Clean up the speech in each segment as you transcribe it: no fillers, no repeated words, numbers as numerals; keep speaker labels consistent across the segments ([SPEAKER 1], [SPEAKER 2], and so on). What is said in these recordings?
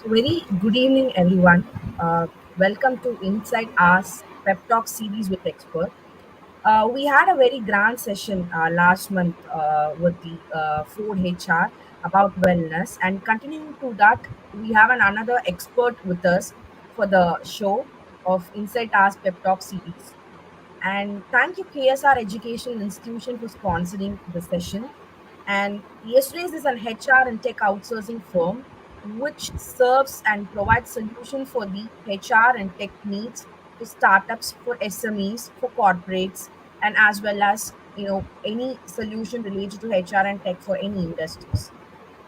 [SPEAKER 1] Very good evening, everyone. Welcome to Inside Us Pep Talk series with expert. We had a very grand session last month with the Ford HR about wellness, and continuing to that, we have another expert with us for the show of Inside Us Pep Talk series. And thank you, KSR Educational Institution, for sponsoring the session. And Yesterday's is an HR and tech outsourcing firm which serves and provides solution for the HR and tech needs for startups, for SMEs, for corporates, and as well as any solution related to HR and tech for any industries.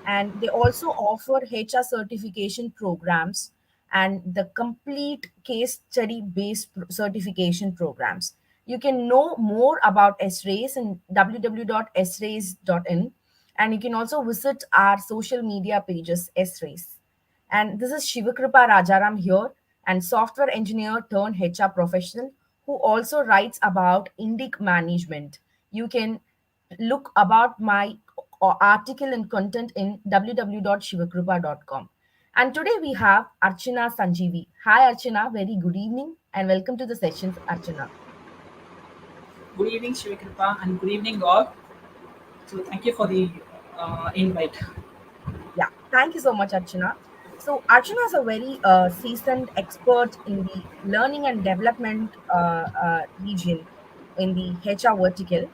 [SPEAKER 1] And they also offer HR certification programs and the complete case study based certification programs. You can know more about SRACE in www.srace.in, and you can also visit our social media pages SRACE. And this is Shivakripa Rajaram here, and software engineer turned HR professional who also writes about Indic management. You can look about my article and content in www.shivakripa.com. And today we have Archana Sanjeevi. Hi Archana, very good evening and welcome to the sessions, Archana.
[SPEAKER 2] Good evening, Shivakripa, and good evening, all. So, thank you for the invite.
[SPEAKER 1] Yeah, thank you so much, Archana. So, Archana is a very seasoned expert in the learning and development region in the HR vertical.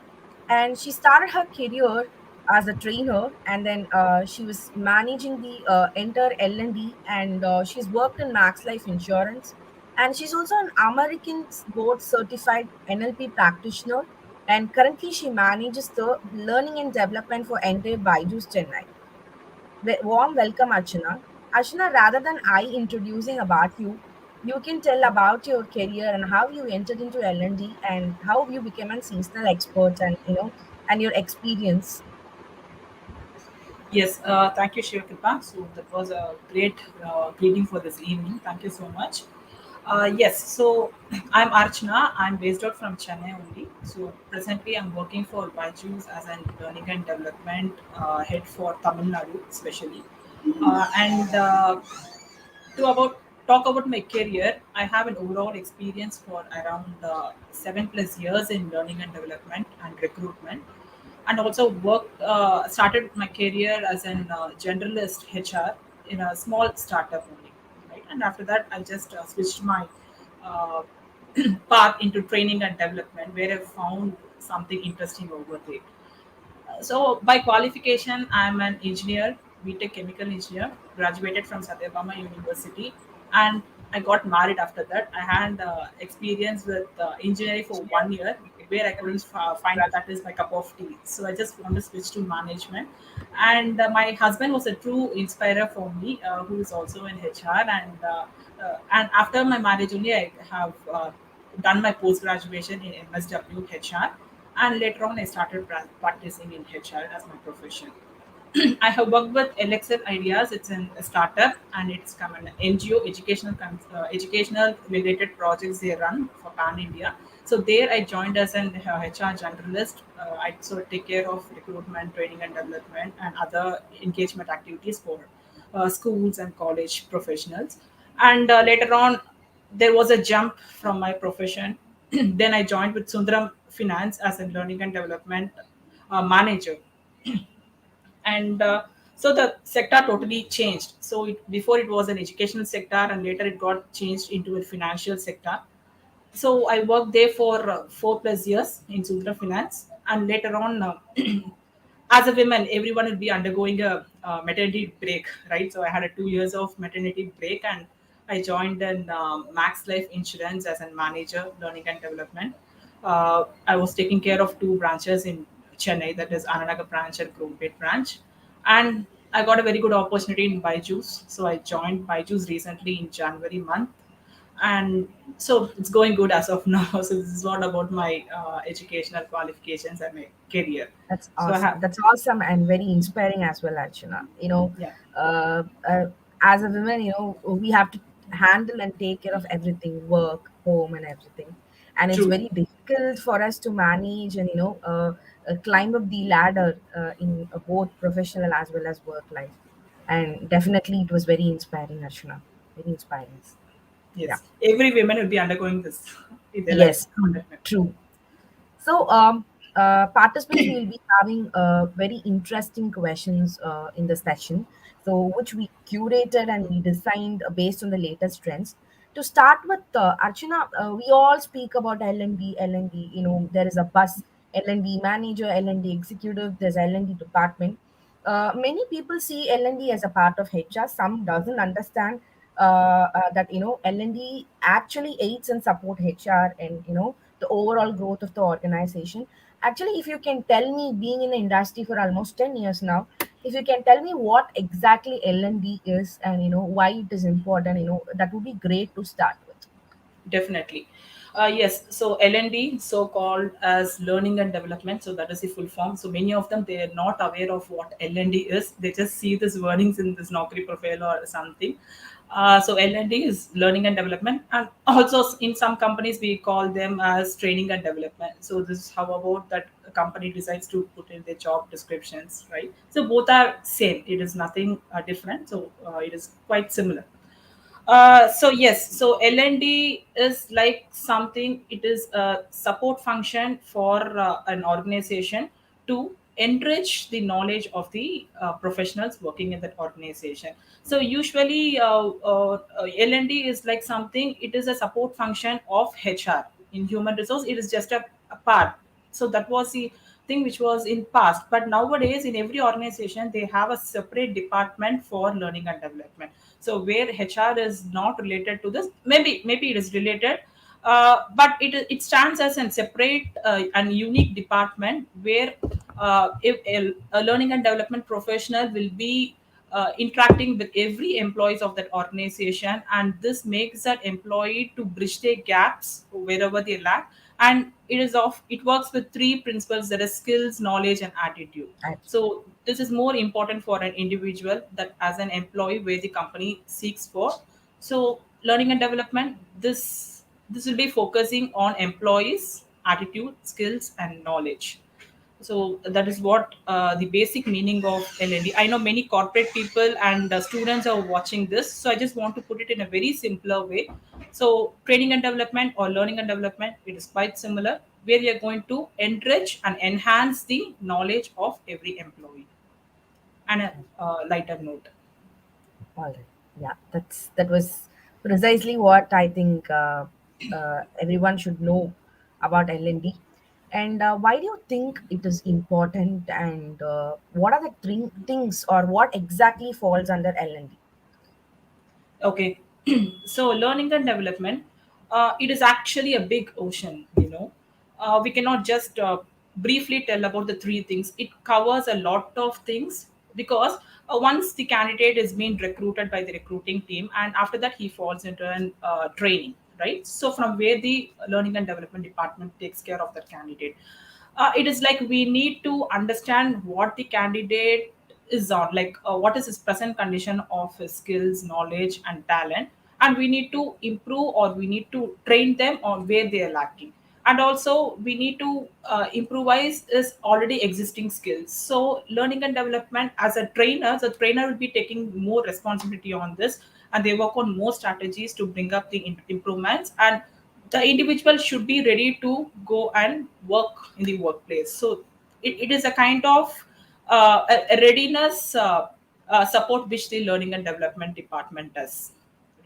[SPEAKER 1] And she started her career as a trainer, and then she was managing the entire L&D, and she's worked in Max Life Insurance. And she's also an American board certified NLP practitioner. And currently, she manages the learning and development for entire Baiju's Chennai. Warm welcome, Archana. Archana, rather than I introducing about you, you can tell about your career and how you entered into L&D and how you became a seasonal expert and and your experience.
[SPEAKER 2] Yes, thank you, Shivakripa. So, that was a great greeting for this evening. Thank you so much. Yes, so I'm Archana. I'm based out from Chennai only. So, presently, I'm working for Byju's as an learning and development head for Tamil Nadu, especially. And to about talk about my career, I have an overall experience for around 7+ years in learning and development and recruitment, and also started my career as an generalist HR in a small startup only, right? And after that, I just switched my uh, path into training and development, where I found something interesting over there. So by qualification, I'm an engineer, BTech chemical engineer, graduated from Satyabama University, and I got married after that. I had experience with engineering for 1 year, where I couldn't find that is my cup of tea. So I just want to switch to management. And my husband was a true inspirer for me, who is also in HR. And after my marriage only, I have done my post graduation in MSW HR, and later on I started practicing in HR as my profession. I have worked with LXL Ideas. It's a startup, and it's come an NGO, educational related projects they run for Pan India. So there I joined as an HR generalist. I sort of take care of recruitment, training and development, and other engagement activities for schools and college professionals. And later on, there was a jump from my profession. Then I joined with Sundaram Finance as a learning and development manager. And so the sector totally changed. So before it was an educational sector, and later it got changed into a financial sector. So I worked there for 4+ years in Sudra Finance, and later on, as a woman, everyone will be undergoing a maternity break, right? So I had a 2 years of maternity break, and I joined in Max Life Insurance as a manager, learning and development. I was taking care of two branches in Chennai, that is Ananaga branch and Chromepet branch, and I got a very good opportunity in Byju's. So I joined Byju's recently in January month, and so it's going good as of now. So this is what about my educational qualifications and my career.
[SPEAKER 1] That's
[SPEAKER 2] So I
[SPEAKER 1] awesome.
[SPEAKER 2] have,
[SPEAKER 1] That's awesome and very inspiring as well, Archana.
[SPEAKER 2] yeah,
[SPEAKER 1] Uh, uh, as a woman, we have to handle and take care of everything, work, home, and everything. And it's
[SPEAKER 2] true.
[SPEAKER 1] very difficult for us to manage and, climb up the ladder in both professional as well as work life. And definitely it was very inspiring, Archana. Very inspiring. Yeah.
[SPEAKER 2] Yes, every woman will be undergoing this in their life.
[SPEAKER 1] Yes, true, true. So, participants will be having very interesting questions in the session. So, which we curated and we designed based on the latest trends. To start with, Archana, we all speak about L&D, L&D. You know, there is a bus L&D manager, L&D executive. There's L&D department. Many people see L&D as a part of HR. Some doesn't understand that L&D actually aids and support HR and the overall growth of the organization. Actually, if you can tell me, being in the industry for almost 10 years now, if you can tell me what exactly L&D is and why it is important, that would be great to start with.
[SPEAKER 2] Definitely. Yes, so L&D, so called as learning and development, so that is the full form. So many of them, they are not aware of what L&D is. They just see this warnings in this Naukri profile or something. So L&D is learning and development, and also in some companies we call them as training and development. So this is how about that a company decides to put in their job descriptions, right? So both are same. It is nothing different. So it is quite similar. So yes, so L&D is like something. It is a support function for an organization to enrich the knowledge of the professionals working in that organization. So usually, L&D is like something. It is a support function of HR in human resource. It is just a part. So that was the thing which was in past, but nowadays in every organization they have a separate department for learning and development. So where HR is not related to this, maybe it is related, but it stands as a separate and unique department where if a learning and development professional will be interacting with every employees of that organization, and this makes that employee to bridge their gaps wherever they lack. And it works with three principles, that is skills, knowledge, and attitude. So this is more important for an individual that as an employee where the company seeks for. So learning and development, this will be focusing on employees attitude, skills, and knowledge. So that is what the basic meaning of L&D. I know many corporate people and students are watching this, so I just want to put it in a very simpler way. So training and development or learning and development, it is quite similar, where we are going to enrich and enhance the knowledge of every employee. And a lighter note.
[SPEAKER 1] All right. Yeah, that was precisely what I think everyone should know about L&D. And why do you think it is important? And what are the things, or what exactly falls under L&D?
[SPEAKER 2] Okay, so learning and development, it is actually a big ocean. We cannot just briefly tell about the three things. It covers a lot of things because once the candidate is being recruited by the recruiting team, and after that he falls into an training, right? So from where the learning and development department takes care of that candidate, it is like we need to understand what the candidate is on, like what is his present condition of his skills, knowledge, and talent, and we need to improve or we need to train them on where they are lacking. And also we need to improvise is already existing skills. So learning and development, as a trainer, the trainer will be taking more responsibility on this, and they work on more strategies to bring up the improvements, and the individual should be ready to go and work in the workplace. So it is a kind of a readiness support which the learning and development department does,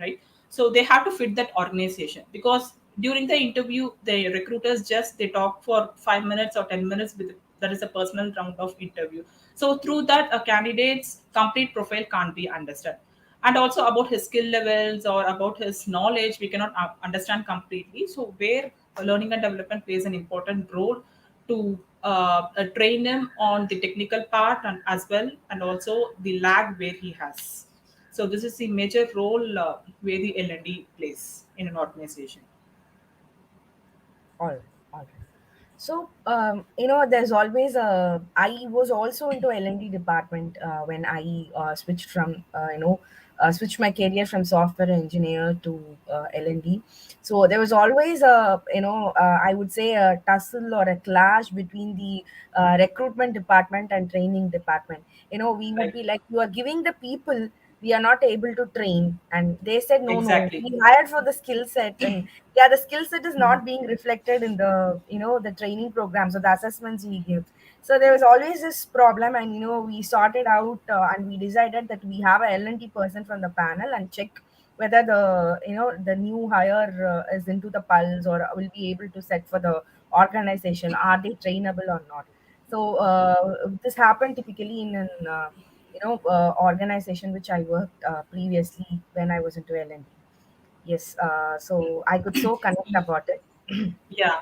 [SPEAKER 2] right? So they have to fit that organization, because during the interview the recruiters just they talk for 5 minutes or 10 minutes with, that is a personal round of interview. So through that a candidate's complete profile can't be understood, and also about his skill levels or about his knowledge we cannot understand completely. So where learning and development plays an important role to train him on the technical part, and as well, and also the lag where he has. So this is the major role where the L&D plays in an organization.
[SPEAKER 1] All right, all right. There's always a. I was also into L&D department when I switched from, switched my career from software engineer to L&D. So there was always a, I would say a tussle or a clash between the recruitment department and training department. We would
[SPEAKER 2] Right.
[SPEAKER 1] be like, you are giving the people, we are not able to train, and they said, no, no,
[SPEAKER 2] Exactly.
[SPEAKER 1] we hired for the skill set, and yeah, the skill set is not being reflected in the the training programs or the assessments we give. So there was always this problem, and we sorted out, and we decided that we have a L&D person from the panel and check whether the new hire is into the pulse or will be able to set for the organization, are they trainable or not. So this happened typically in an organization which I worked previously when I was into L&D. Yes, so I could so connect about it.
[SPEAKER 2] Yeah,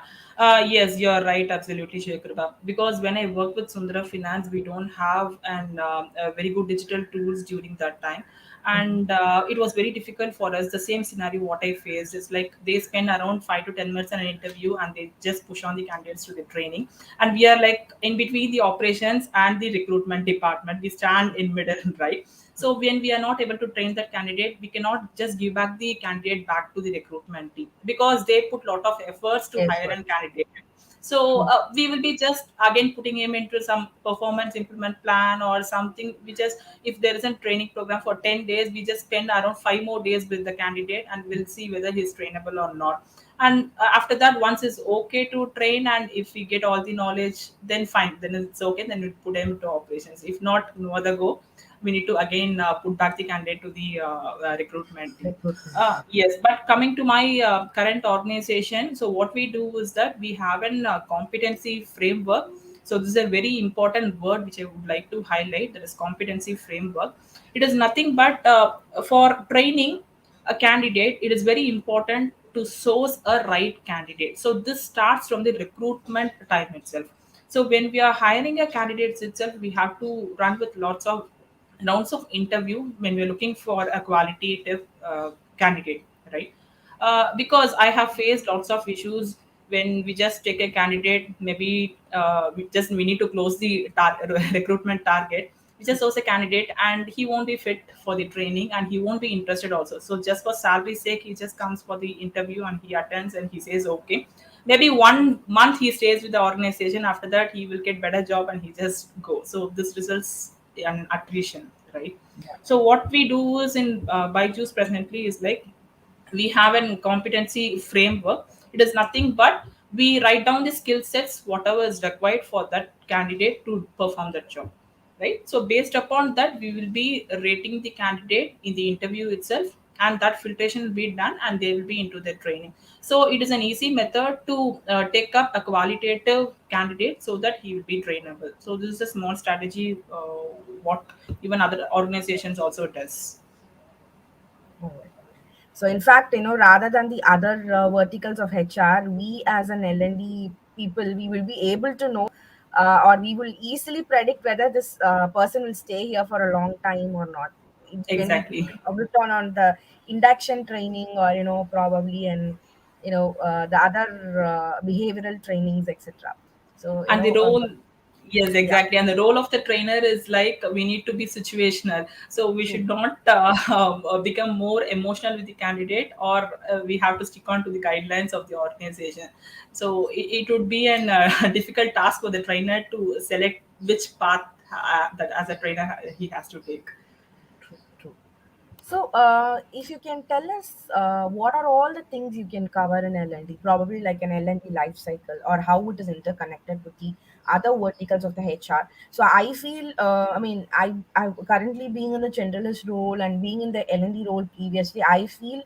[SPEAKER 2] yes, you're right, absolutely, Shekhar. Because when I work with Sundara Finance, we don't have a very good digital tools during that time,
[SPEAKER 1] Mhm.
[SPEAKER 2] and it was very difficult for us. The same scenario what I faced is like they spend around 5 to 10 minutes on an interview, and they just push on the candidates to the training, and we are like in between the operations and the recruitment department. We stand in middle, right? So when we are not able to train that candidate, we cannot just give back the candidate back to the recruitment team because they put lot of efforts to
[SPEAKER 1] Yes,
[SPEAKER 2] hire
[SPEAKER 1] what?
[SPEAKER 2] a candidate. So
[SPEAKER 1] True.
[SPEAKER 2] we will be just again putting him into some performance improvement plan or something. We just if there is a training program for 10 days, we just spend around 5 more days with the candidate and we'll see whether he's trainable or not. And after that, once it's okay to train, and if we get all the knowledge, then fine, then it's okay. Then we put him to operations. If not, no other go, we need to again put back the candidate to the recruitment team.
[SPEAKER 1] Recruitment.
[SPEAKER 2] Yes, but coming to my current organization, so what we do is that we have an competency framework. So this is a very important word which I would like to highlight. That is competency framework. It is nothing but for training a candidate. It is very important to source a right candidate. So this starts from the recruitment time itself. So when we are hiring a candidate itself, we have to run with lots of rounds of interview when we're looking for a qualitative candidate, right? Because I have faced lots of issues when we just take a candidate, maybe we need to close the recruitment target. We just source a candidate and he won't be fit for the training and he won't be interested also. So just for salary sake, he just comes for the interview and he attends and he says okay. Maybe 1 month he stays with the organization. After that, he will get better job and he just go. So this results in attrition, right?
[SPEAKER 1] Yeah.
[SPEAKER 2] So what we do is in Byju's presently is like we have an competency framework. It is nothing but we write down the skill sets whatever is required for that candidate to perform that job, right? So based upon that, we will be rating the candidate in the interview itself, and that filtration will be done and they will be into the training. So it is an easy method to take up a qualitative candidate so that he will be trainable. So this is a small strategy what even other organizations also does.
[SPEAKER 1] Oh, my God. So in fact, rather than the other verticals of HR, we as an L&D people, we will be able to know, or we will easily predict whether this person will stay here for a long time or not. When we
[SPEAKER 2] Exactly.
[SPEAKER 1] looked on the induction training, or probably, and the other behavioral trainings, etc. So
[SPEAKER 2] And the role, yes,
[SPEAKER 1] yeah,
[SPEAKER 2] exactly, and the role of the trainer is like we need to be situational, so we
[SPEAKER 1] true,
[SPEAKER 2] should not become more emotional with the candidate, or we have to stick on to the guidelines of the organization. So it would be an difficult task for the trainer to select which path that as a trainer he has to take.
[SPEAKER 1] true, true. So, if you can tell us, what are all the things you can cover in L&D, probably like an L&D life cycle, or how it is interconnected with the other verticals of the HR. So, I feel, I mean, I currently being in the generalist role and being in the L&D role previously, I feel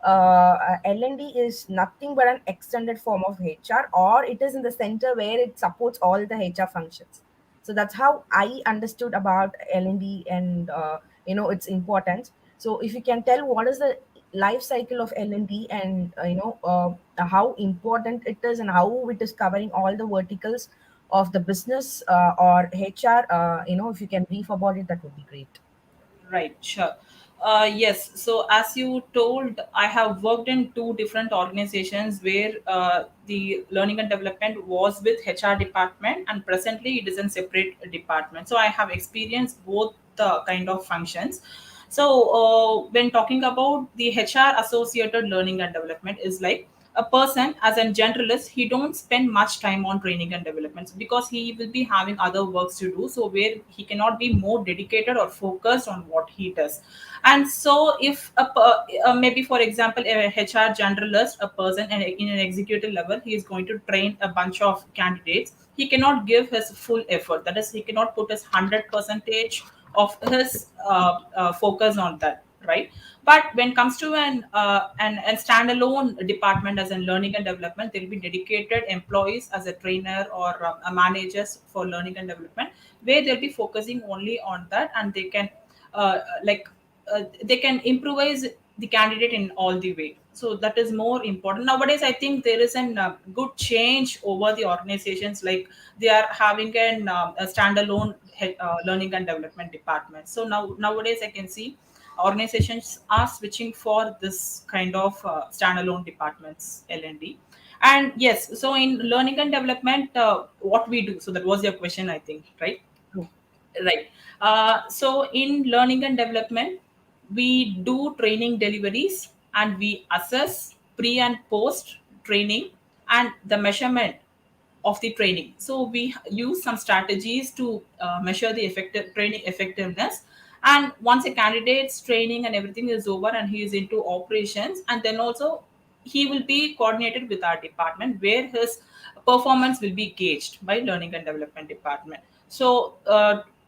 [SPEAKER 1] L&D is nothing but an extended form of HR, or it is in the center where it supports all the HR functions. So that's how I understood about L&D and its importance. So if you can tell what is the life cycle of L&D, and how important it is and how it is covering all the verticals of the business or HR, if you can brief about it, that would be great.
[SPEAKER 2] Right, sure. Yes, so as you told, I have worked in two different organizations where the learning and development was with HR department, and presently it is in separate department. So I have experienced both kind of functions. So when talking about the HR associated learning and development is like a person as a generalist, he don't spend much time on training and development because he will be having other works to do, so where he cannot be more dedicated or focused on what he does. And so if maybe for example a HR generalist, a person in an executive level, he is going to train a bunch of candidates, he cannot give his full effort, that is he cannot put his 100 percentage of his focus on that, right? But when it comes to an standalone department as in learning and development, there will be dedicated employees as a trainer or a managers for learning and development, where they'll be focusing only on that, and they can like they can improvise the candidate in all the way. So that is more important nowadays. I think there is an good change over the organizations, like they are having a standalone learning and development department. So nowadays I can see organizations are switching for this kind of standalone departments, L&D. And yes, so in learning and development, what we do, so that was your question, I think, right?
[SPEAKER 1] True.
[SPEAKER 2] Right. So in learning and development, we do training deliveries, and we assess pre and post training and the measurement of the training. So we use some strategies to measure the effective training effectiveness. And once a candidate's training and everything is over and he is into operations, and then also he will be coordinated with our department, where his performance will be gauged by learning and development department. So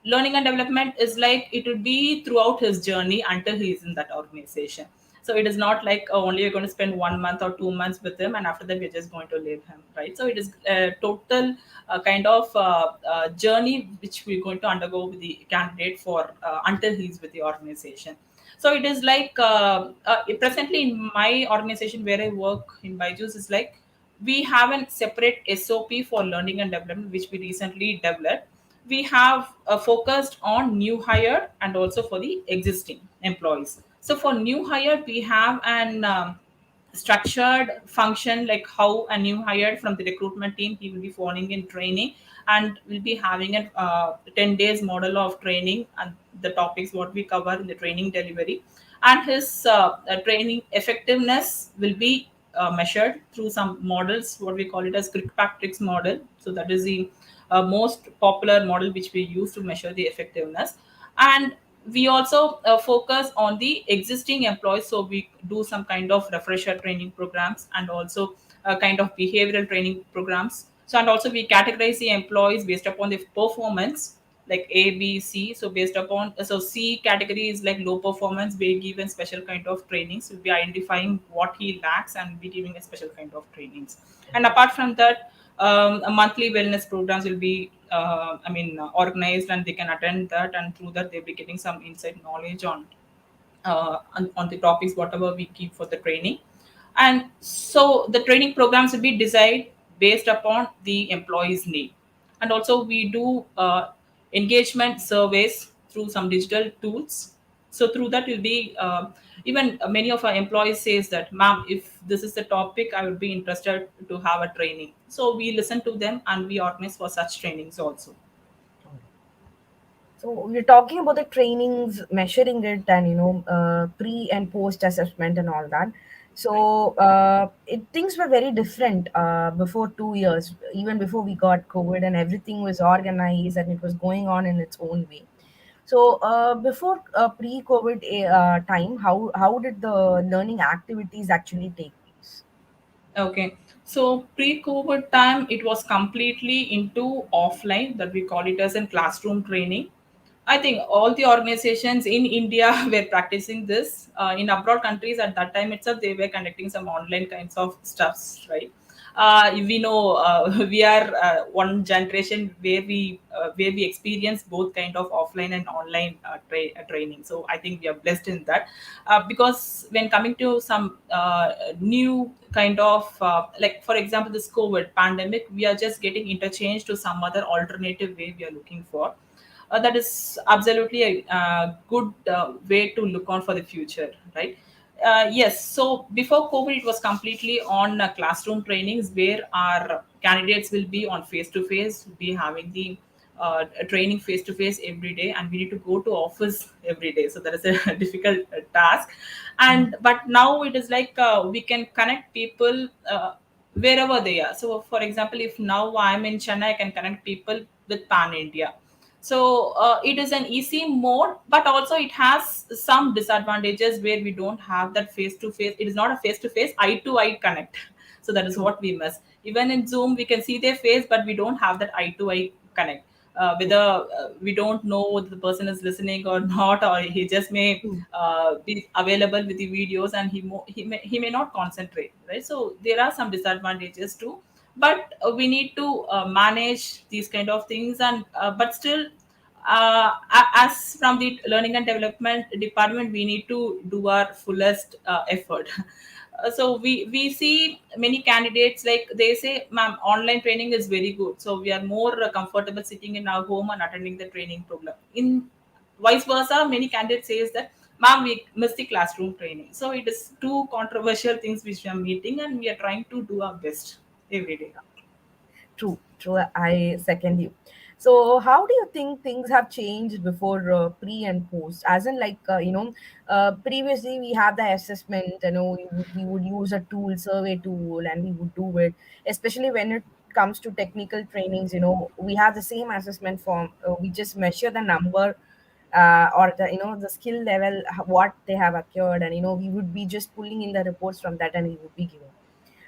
[SPEAKER 2] learning and development is like it would be throughout his journey until he is in that organization. So it is not like only you're going to spend 1 month or 2 months with him, and after that we're just going to leave him, right? So it is a total kind of journey which we're going to undergo with the candidate for until he's with the organization. So it is like presently in my organization where I work in Byju's is like we have a separate SOP for learning and development which we recently developed. We have focused on new hire and also for the existing employees. So for new hire, we have an structured function, like how a new hire from the recruitment team, he will be following in training, and will be having a 10 days model of training and the topics what we cover in the training delivery. And his training effectiveness will be measured through some models, what we call it as Kirkpatrick's model. So that is the most popular model which we use to measure the effectiveness. And we also focus on the existing employees, so we do some kind of refresher training programs and also kind of behavioral training programs. So and also we categorize the employees based upon their performance, like A, B, C. So based upon, so C category is like low performance, we give a special kind of trainings. We'll be identifying what he lacks and be giving a special kind of trainings. And apart from that, a monthly wellness programs will be organized, and they can attend that, and through that they'll be getting some inside knowledge on the topics whatever we keep for the training. And so the training programs will be designed based upon the employee's need. And also we do engagement surveys through some digital tools. So through that will be even many of our employees says that, ma'am, if this is the topic, I would be interested to have a training. So we listen to them and we organize for such trainings also.
[SPEAKER 1] So we're talking about the trainings, measuring it, and pre and post assessment and all that.
[SPEAKER 2] Right.
[SPEAKER 1] So things were very different before 2 years, even before we got COVID, and everything was organized and it was going on in its own way. So before pre-COVID time, how did the learning activities actually take place?
[SPEAKER 2] Okay. So pre-COVID time, it was completely into offline, that we call it as in classroom training. I think all the organizations in India were practicing this. In abroad countries at that time itself, they were conducting some online kinds of stuffs, right? We know we are one generation where we experience both kind of offline and online training. So I think we are blessed in that, because when coming to some new kind of like for example this COVID pandemic, we are just getting interchanged to some other alternative way we are looking for. That is absolutely a good way to look on for the future, right? Yes, so before COVID, it was completely on classroom trainings where our candidates will be on face to face, be having the training face to face every day, and we need to go to office every day. So that is a difficult task. And but now it is like we can connect people wherever they are. So, for example, if now I'm in Chennai, I can connect people with Pan India. So it is an easy mode, but also it has some disadvantages where we don't have that face to face. It is not a face to face, eye to eye connect. So that is
[SPEAKER 1] True,
[SPEAKER 2] what we miss. Even in Zoom, we can see their face, but we don't have that eye to eye connect.
[SPEAKER 1] true,
[SPEAKER 2] Whether we don't know whether the person is listening or not, or he just may
[SPEAKER 1] true.
[SPEAKER 2] be available with the videos, and he may not concentrate, right? So there are some disadvantages too, but we need to manage these kind of things. And but still, as from the learning and development department, we need to do our fullest effort. So we see many candidates, like they say, ma'am, online training is very good, so we are more comfortable sitting in our home and attending the training program. In vice versa, many candidates says that, ma'am, we miss the classroom training. So it is two controversial things which we are meeting, and we are trying to do our best every day.
[SPEAKER 1] True, true. I second you. So, how do you think things have changed before pre and post? As in, like, previously we have the assessment. We would use a tool, survey tool, and we would do it. Especially when it comes to technical trainings, we have the same assessment form. We just measure the number, or the skill level, what they have acquired, and we would be just pulling in the reports from that, and we would be giving.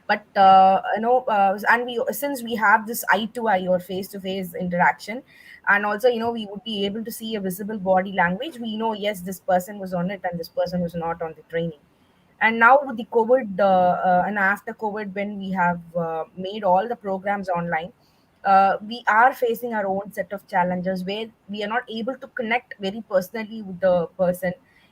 [SPEAKER 1] But and we, since we have this eye to eye or face to face interaction, and also we would be able to see a visible body language, we know, yes, this person was on it and this person was not on the training. And now with the COVID, and after COVID, when we have made all the programs online, we are facing our own set of challenges where we are not able to connect very personally with the person,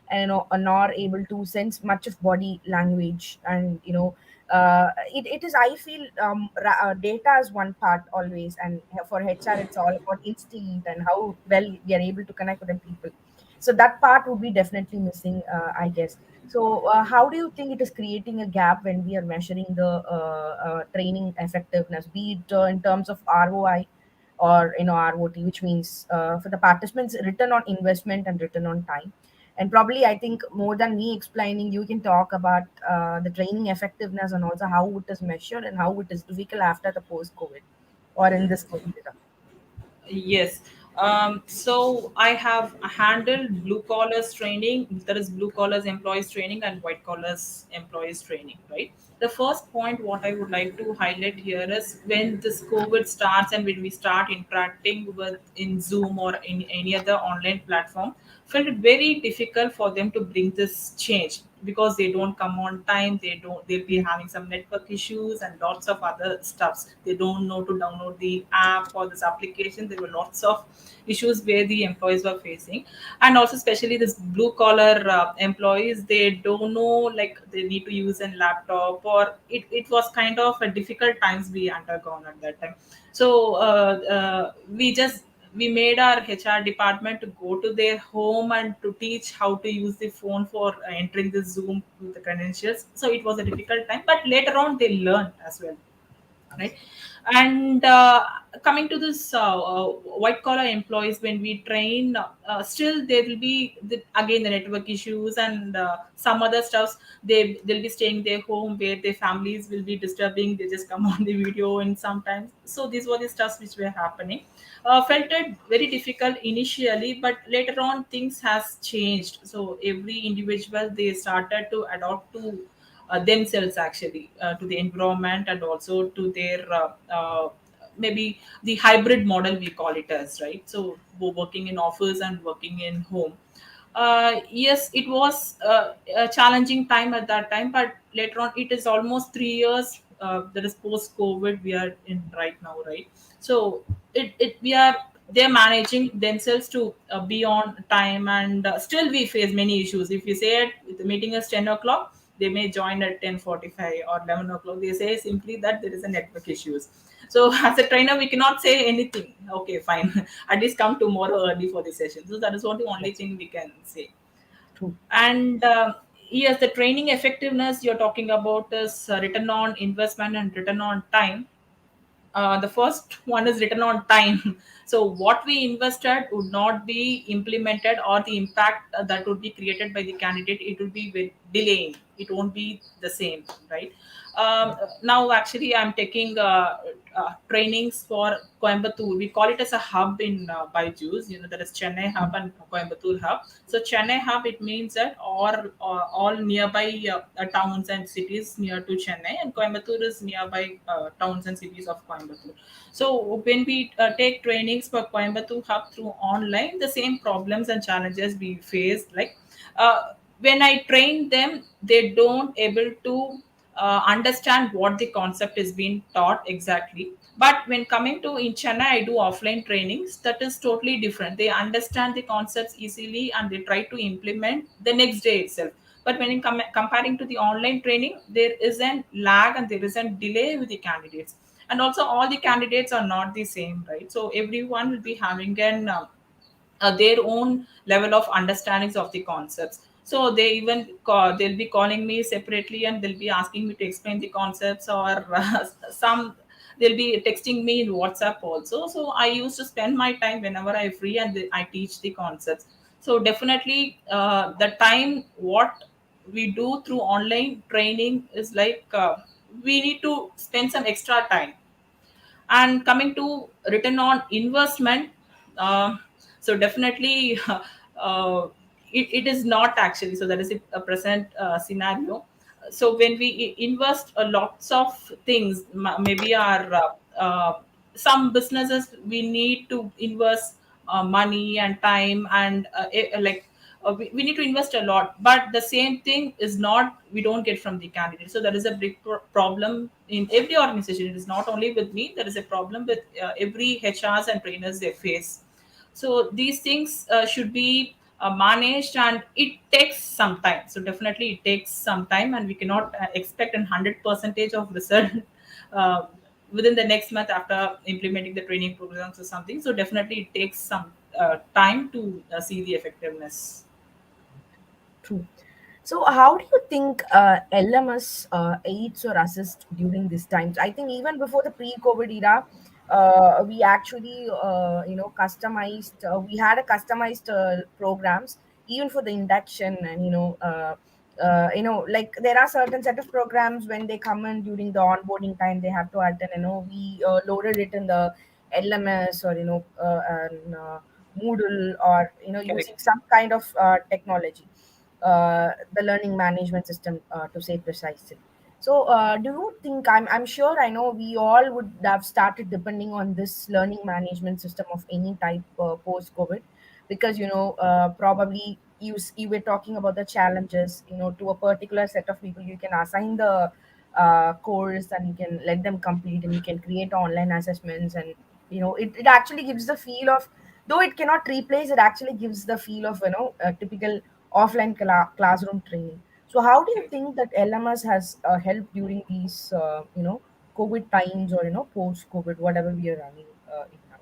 [SPEAKER 1] and are not able to sense much of body language. And it is, I feel, data is one part always, and for HR it's all about instinct and how well we are able to connect with the people. So that part would be definitely missing, I guess. So how do you think it is creating a gap when we are measuring the training effectiveness, be it in terms of ROI or ROT, which means for the participants, return on investment and return on time. And probably, I think, more than me explaining, you can talk about the training effectiveness and also how it is measured and how it is difficult after the post COVID or in this COVID era.
[SPEAKER 2] Yes. So I have handled blue collars training. There is blue collars employees training and white collars employees training, right? The first point what I would like to highlight here is when this COVID starts and when we start interacting with in Zoom or in any other online platform, felt it very difficult for them to bring this change because they don't come on time. They'll be having some network issues and lots of other stuffs. They don't know to download the app or this application. There were lots of issues where the employees were facing. And also especially this blue collar employees, they don't know, like they need to use a laptop, or it was kind of a difficult times we undergone at that time. So we made our HR department to go to their home and to teach how to use the phone for entering the Zoom with the credentials. So it was a difficult time, but later on they learned as well, right? And coming to this white collar employees, when we train, still there will be again the network issues and some other stuffs. They'll be staying their home where their families will be disturbing. They just come on the video and sometimes. So these were the stuffs which were happening. Felt it very difficult initially, but later on things has changed. So every individual, they started to adopt to themselves actually, to the environment and also to their maybe the hybrid model we call it as, right? So working in office and working in home. Yes, it was a challenging time at that time, but later on it is almost 3 years, that is post COVID we are in right now, right? So it we are they're managing themselves to be on time, and still we face many issues. If you say it, the meeting is 10 o'clock, they may join at 10:45 or 11 o'clock. They say simply that there is a network issues. So as a trainer, we cannot say anything. Okay, fine. At least come tomorrow early for the session. So that is what the only
[SPEAKER 1] That's
[SPEAKER 2] thing we can say.
[SPEAKER 1] true.
[SPEAKER 2] And yes, the training effectiveness you're talking about is return on investment and return on time. The first one is written on time. So what we invested would not be implemented, or the impact that would be created by the candidate, it will be with delaying. It won't be the same, right?
[SPEAKER 1] Yeah.
[SPEAKER 2] Now, actually, I'm taking trainings for Coimbatore. We call it as a hub in Byju's. There is Chennai hub and Coimbatore hub. So Chennai hub, it means that all nearby towns and cities near to Chennai, and Coimbatore is nearby towns and cities of Coimbatore. So when we take trainings for Coimbatore hub through online, the same problems and challenges we face, like when I train them, they don't able to understand what the concept is being taught exactly. But when coming to in Chennai, I do offline trainings. That is totally different. They understand the concepts easily and they try to implement the next day itself. But when comparing to the online training, there is an lag and there is a delay with the candidates. And also, all the candidates are not the same, right? So everyone will be having an their own level of understandings of the concepts. So they'll be calling me separately and they'll be asking me to explain the concepts, or some they'll be texting me in WhatsApp also. So I used to spend my time whenever I free, and I teach the concepts. So definitely the time what we do through online training is like we need to spend some extra time. And coming to return on investment, uh, so definitely it is not actually. So that is a present scenario. So when we invest lots of things, maybe our some businesses, we need to invest money and time, and like we need to invest a lot, but the same thing is not, we don't get from the candidate. So there is a big problem in every organization. It is not only with me, there is a problem with every HRs and trainers they face. So these things should be managed, and it takes some time. So definitely it takes some time, and we cannot expect 100 percentage of result uh, within the next month after implementing the training programs or something. So definitely it takes some time to see the effectiveness.
[SPEAKER 1] True. So, how do you think LMS aids or assist during these times? I think even before the pre-COVID era, we actually, customized. We had a customized programs even for the induction, and like there are certain set of programs when they come in during the onboarding time, they have to attend. We loaded it in the LMS, or and, Moodle, or
[SPEAKER 2] Correct.
[SPEAKER 1] using some kind of technology, the learning management system, to say precisely. So, do you think, I'm sure, I know we all would have started depending on this learning management system of any type post COVID, because probably you were talking about the challenges. To a particular set of people, you can assign the course and you can let them complete, and you can create online assessments, and it actually gives the feel of, though it cannot replace, it actually gives the feel of a typical offline classroom training. So, how do you
[SPEAKER 2] Correct.
[SPEAKER 1] think that LMS has helped during these, COVID times, or post COVID, whatever we are running in now?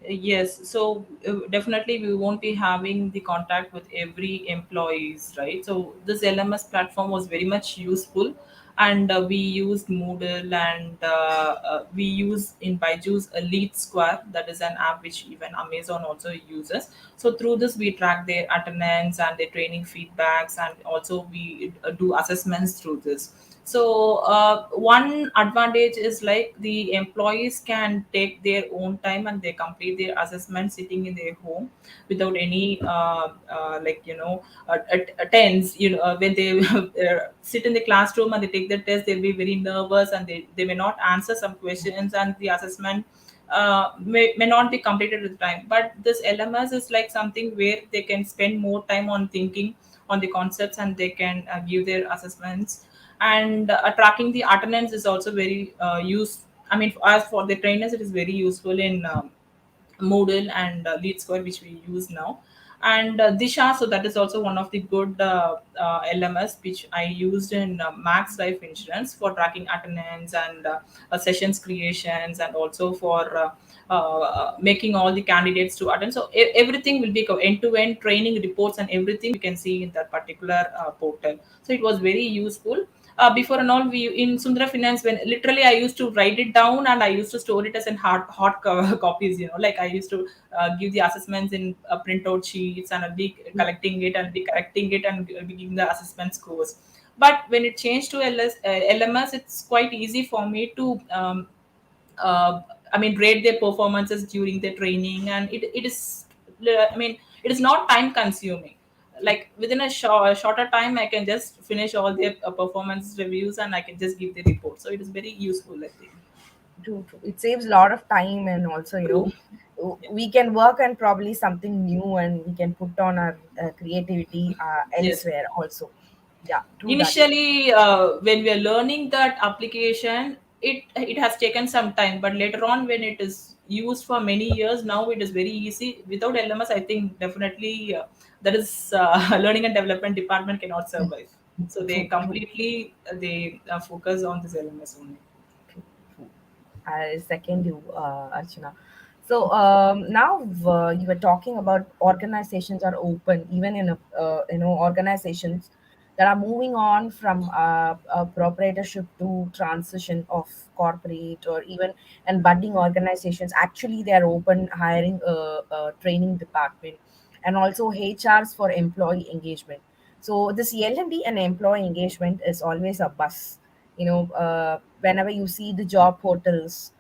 [SPEAKER 2] Yes, so definitely we won't be having the contact with every employees, right? So this LMS platform was very much useful, and we used Moodle, and we use in Byju's a Lead Square. That is an app which even Amazon also uses. So through this, we track their attendance and their training feedbacks, and also we do assessments through this. So one advantage is like the employees can take their own time and they complete their assessment sitting in their home without any attends. When they sit in the classroom and they take the test, they'll be very nervous, and they may not answer some questions, and the assessment may not be completed with time. But this LMS is like something where they can spend more time on thinking on the concepts, and they can give their assessments. And tracking the attendance is also very I mean, as for the trainers, it is very useful in Moodle and Lead Score, which we use now. And Disha, so that is also one of the good LMS which I used in Max Life Insurance for tracking attendance and sessions creations, and also for making all the candidates to attend. So everything will be end to end training reports and everything you can see in that particular portal. So it was very useful. Before and all, we in Sundara Finance, when literally I used to write it down and I used to store it as in hot copies. Like I used to give the assessments in printout sheets, and I'll be collecting it and be correcting it and be giving the assessment scores. But when it changed to LMS, it's quite easy for me to I mean, rate their performances during their training, and it is, I mean, it is not time consuming. Like within a shorter time, I can just finish all their performance reviews and I can just give the report. So it is very useful, I think.
[SPEAKER 1] True, true. It saves a lot of time, and also,
[SPEAKER 2] True. Yeah.
[SPEAKER 1] we can work on probably something new, and we can put on our creativity
[SPEAKER 2] Yes.
[SPEAKER 1] elsewhere also. Yeah, true that.
[SPEAKER 2] Initially, when we are learning that application, it has taken some time, but later on when it is used for many years, now it is very easy. Without LMS, I think definitely that is learning and development department cannot survive. So they
[SPEAKER 1] True, true.
[SPEAKER 2] completely they focus on this LMS only.
[SPEAKER 1] True, true. I second you, Archana. So now you were talking about organizations are open, even in a, organizations that are moving on from a proprietorship to transition of corporate, or even and budding organizations. Actually, they are open hiring a training department, and also HRs for employee engagement. So this L&D and employee engagement is always a buzz. Whenever you see the job portals,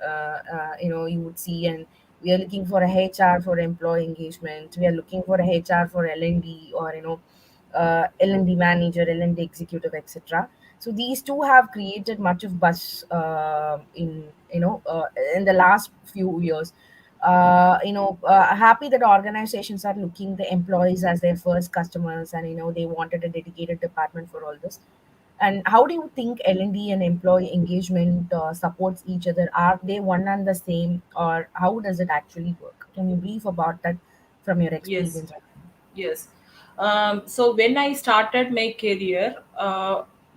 [SPEAKER 1] you would see, and we are looking for a HR for employee engagement, we are looking for a HR for L&D, or L&D manager, L&D executive, etc. So these two have created much of buzz in the last few years. Happy that organizations are looking the employees as their first customers, and they wanted a dedicated department for all this. And how do you think L&D and employee engagement supports each other? Are they one and the same, or how does it actually work? Can you brief about that from your
[SPEAKER 2] Yes.
[SPEAKER 1] experience?
[SPEAKER 2] Yes. So when I started my career,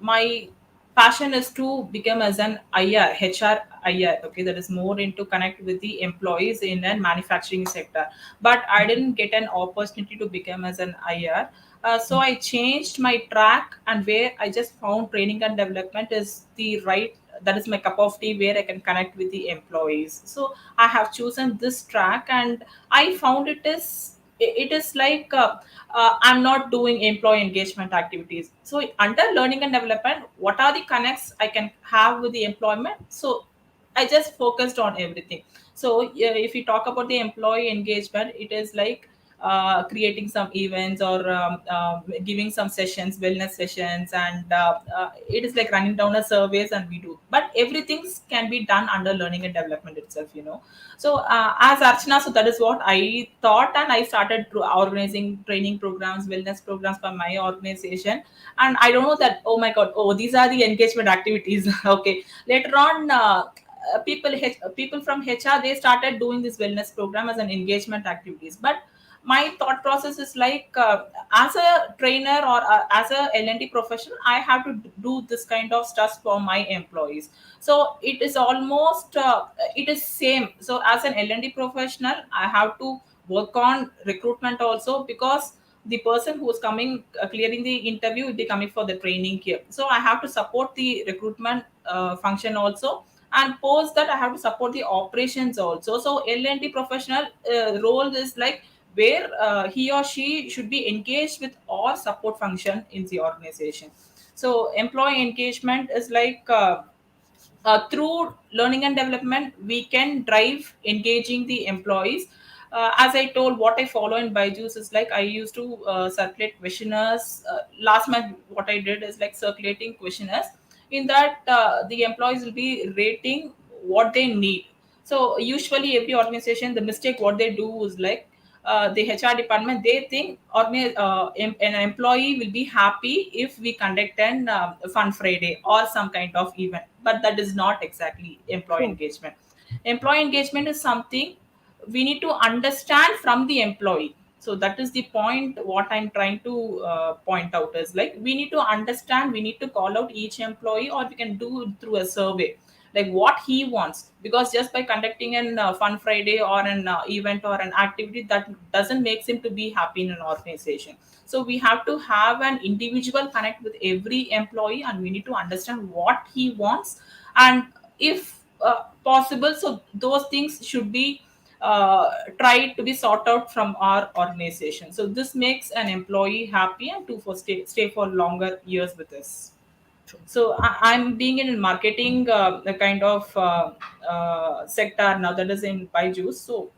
[SPEAKER 2] my passion is to become as an IR, HR IR. Okay, that is more into connect with the employees in a manufacturing sector. But I didn't get an opportunity to become as an IR. So I changed my track, and where I just found training and development is the right. That is my cup of tea, where I can connect with the employees. So I have chosen this track, and I found it is like I'm not doing employee engagement activities. So under learning and development, what are the connects I can have with the employment? So I just focused on everything. So yeah, if you talk about the employee engagement, it is like creating some events, or giving some sessions, wellness sessions, and it is like running down a surveys, and we do. But everything can be done under learning and development itself. So as Archana, so that is what I thought, and I started organizing training programs, wellness programs for my organization. And I don't know that, oh my god, oh, these are the engagement activities. Okay, later on, people from HR, they started doing this wellness program as an engagement activities. But my thought process is like, as a trainer, or as a L&D professional, I have to do this kind of stuff for my employees. So it is almost it is same. So as an L&D professional, I have to work on recruitment also, because the person who is coming, clearing the interview, will be coming for the training here. So I have to support the recruitment function also, and post that I have to support the operations also. So L&D professional role is like where he or she should be engaged with all support function in the organization. So employee engagement is like, through learning and development, we can drive engaging the employees. As I told, what I follow in Byju's is like, I used to circulate questionnaires. Last month, what I did is like circulating questionnaires. In that, the employees will be rating what they need. So usually, every organization, the mistake what they do is like, the HR department, they think an employee will be happy if we conduct an fun Friday or some kind of event, but that is not exactly employee
[SPEAKER 1] True.
[SPEAKER 2] engagement. Employee engagement is something we need to understand from the employee. So that is the point what I'm trying to point out is like we need to understand, we need to call out each employee, or we can do it through a survey, like what he wants. Because just by conducting an fun Friday or an event or an activity, that doesn't make him to be happy in an organization. So we have to have an individual connect with every employee, and we need to understand what he wants. And if possible, so those things should be tried to be sought out from our organization. So this makes an employee happy and to for stay for longer years with us.
[SPEAKER 1] True.
[SPEAKER 2] So I'm being in marketing, the kind of sector now, that is in Byju's. So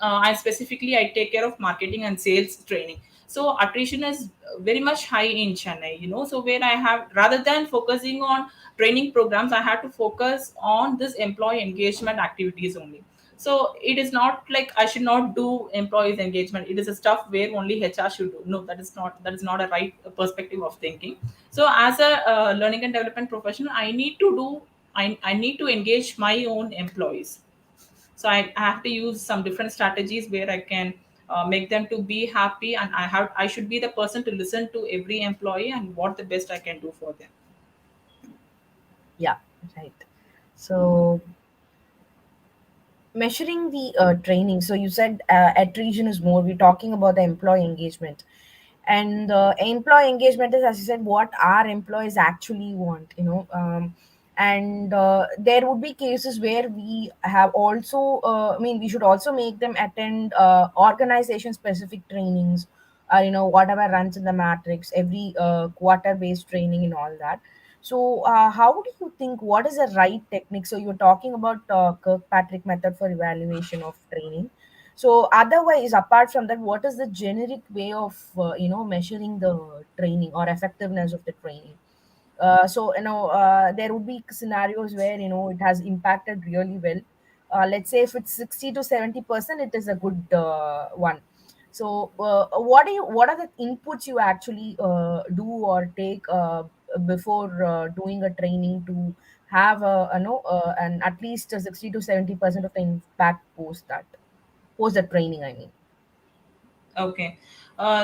[SPEAKER 2] I specifically I take care of marketing and sales training. So attrition is very much high in Chennai, So where I have, rather than focusing on training programs, I had to focus on this employee engagement activities only. So it is not like I should not do employees engagement. It is a stuff where only HR should do. No, that is not a right perspective of thinking. So as a learning and development professional, I need to engage my own employees. So I have to use some different strategies where I can make them to be happy, and I should be the person to listen to every employee and what the best I can do for them.
[SPEAKER 1] Yeah, right. So measuring the training. So you said attrition is more. We're talking about the employee engagement, and employee engagement is, as you said, what our employees actually want. And there would be cases where we have also. I mean, we should also make them attend organization specific trainings. Whatever runs in the matrix, every quarter based training and all that. So, how do you think, what is the right technique? So, you're talking about Kirkpatrick method for evaluation of training. So, otherwise, apart from that, what is the generic way of measuring the training or effectiveness of the training? There would be scenarios where it has impacted really well. Let's say if it's 60 to 70%, it is a good one. So, what are the inputs you actually do or take before doing a training to have an at least 60 to 70% of the impact post the training? I mean,
[SPEAKER 2] Okay.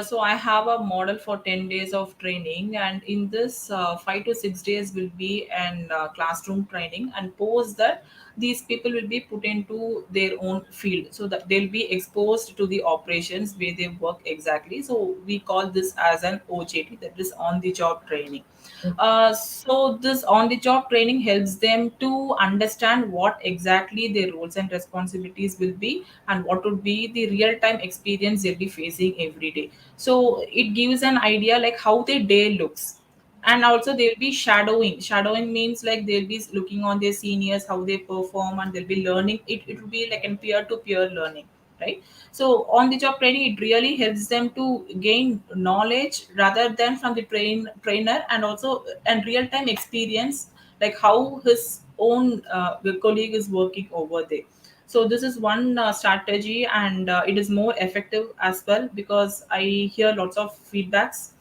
[SPEAKER 2] So I have a model for 10 days of training, and in this 5 to 6 days will be an classroom training, and post that these people will be put into their own field, so that they'll be exposed to the operations where they work exactly. So we call this as an OJT, that is on the job training.
[SPEAKER 1] okay,
[SPEAKER 2] So this on the job training helps them to understand what exactly their roles and responsibilities will be, and what would be the real time experience they'll be facing every day. So it gives an idea like how their day looks. And also they'll be shadowing means like they'll be looking on their seniors how they perform, and they'll be learning it will be like a peer to peer learning, right? So on the job training, it really helps them to gain knowledge rather than from the trainer, and also and real time experience, like how his own colleague is working over there. So this is one strategy, and it is more effective as well, because I hear lots of feedbacks.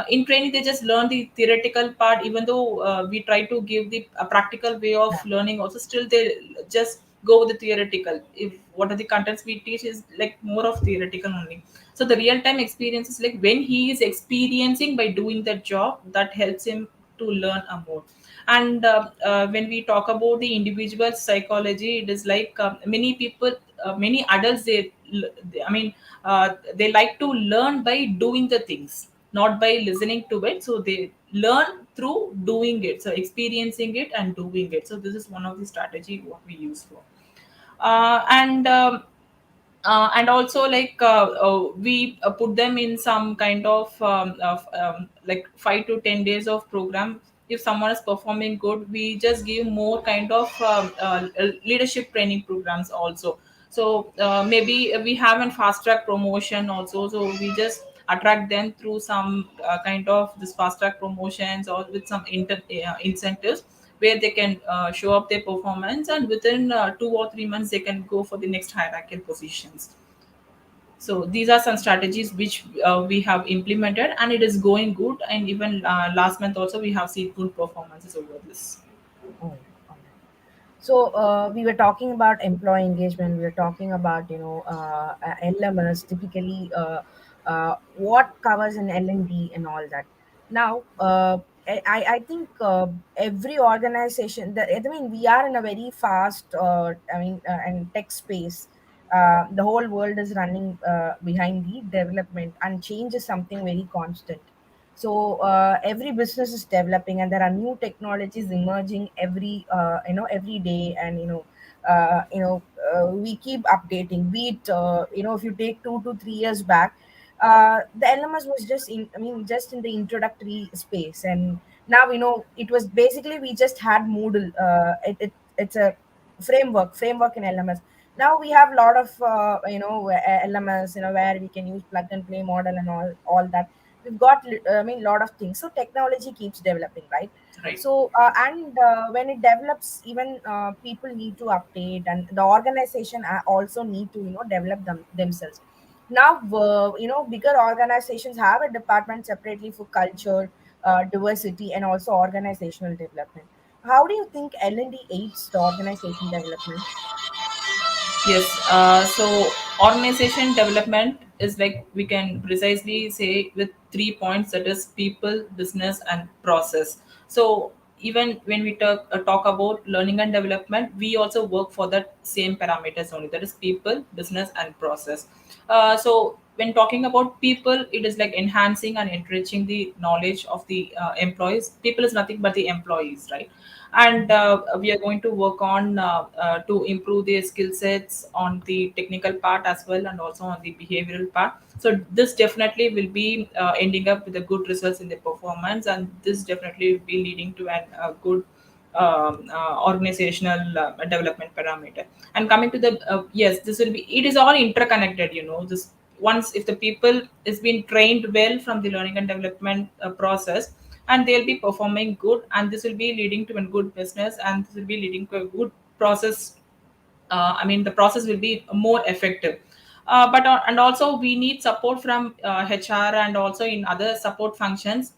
[SPEAKER 2] In training they just learn the theoretical part, even though we try to give the a practical way of
[SPEAKER 1] yeah,
[SPEAKER 2] learning also, still they just go with the theoretical. If what are the contents we teach is like more of theoretical only. So the real time experience is like when he is experiencing by doing that job, that helps him to learn a more. And when we talk about the individual psychology, it is like many people, many adults, I mean, they like to learn by doing the things, not by listening to it. So they learn through doing it, so experiencing it and doing it. So this is one of the strategy what we use for. And also like we put them in some kind of like 5 to 10 days of program. If someone is performing good, we just give more kind of leadership training programs also. So maybe we have a fast track promotion also, so we just attract them through some kind of this fast track promotions, or with some incentives, where they can show up their performance, and within 2 or 3 months they can go for the next hierarchical positions. So these are some strategies which we have implemented, and it is going good. And even last month also we have seen good performances over this.
[SPEAKER 1] oh, all right. So we were talking about employee engagement. We were talking about LMS typically, what covers an L&D and all that. Now I think every organization that, I mean, we are in a very fast and tech space. The whole world is running behind the development, and change is something very constant. So every business is developing, and there are new technologies emerging every day. And we keep updating. Be it if you take 2 to 3 years back, the LMS was just just in the introductory space. And now it was basically, we just had Moodle. It's a framework in LMS. Now we have a lot of LMS, where we can use plug and play model and all that. We've got lot of things. So technology keeps developing, right?
[SPEAKER 2] Right.
[SPEAKER 1] So and when it develops, even people need to update, and the organization also need to develop themselves. Now bigger organizations have a department separately for culture, diversity, and also organizational development. How do you think L&D aids the organization development?
[SPEAKER 2] Yes. So organization development is like we can precisely say with 3 points, that is people, business, and process. So even when we talk about learning and development, we also work for that same parameters only. That is people, business, and process. So when talking about people, it is like enhancing and enriching the knowledge of the employees. People is nothing but the employees, right? And we are going to work on to improve their skill sets on the technical part as well, and also on the behavioral part. So this definitely will be ending up with the good results in the performance, and this definitely will be leading to an good organizational development parameter. And coming to the yes, this will be, it is all interconnected, this. Once if the people is being trained well from the learning and development process, and they'll be performing good, and this will be leading to a good business, and this will be leading to a good process. The process will be more effective. And also we need support from HR, and also in other support functions.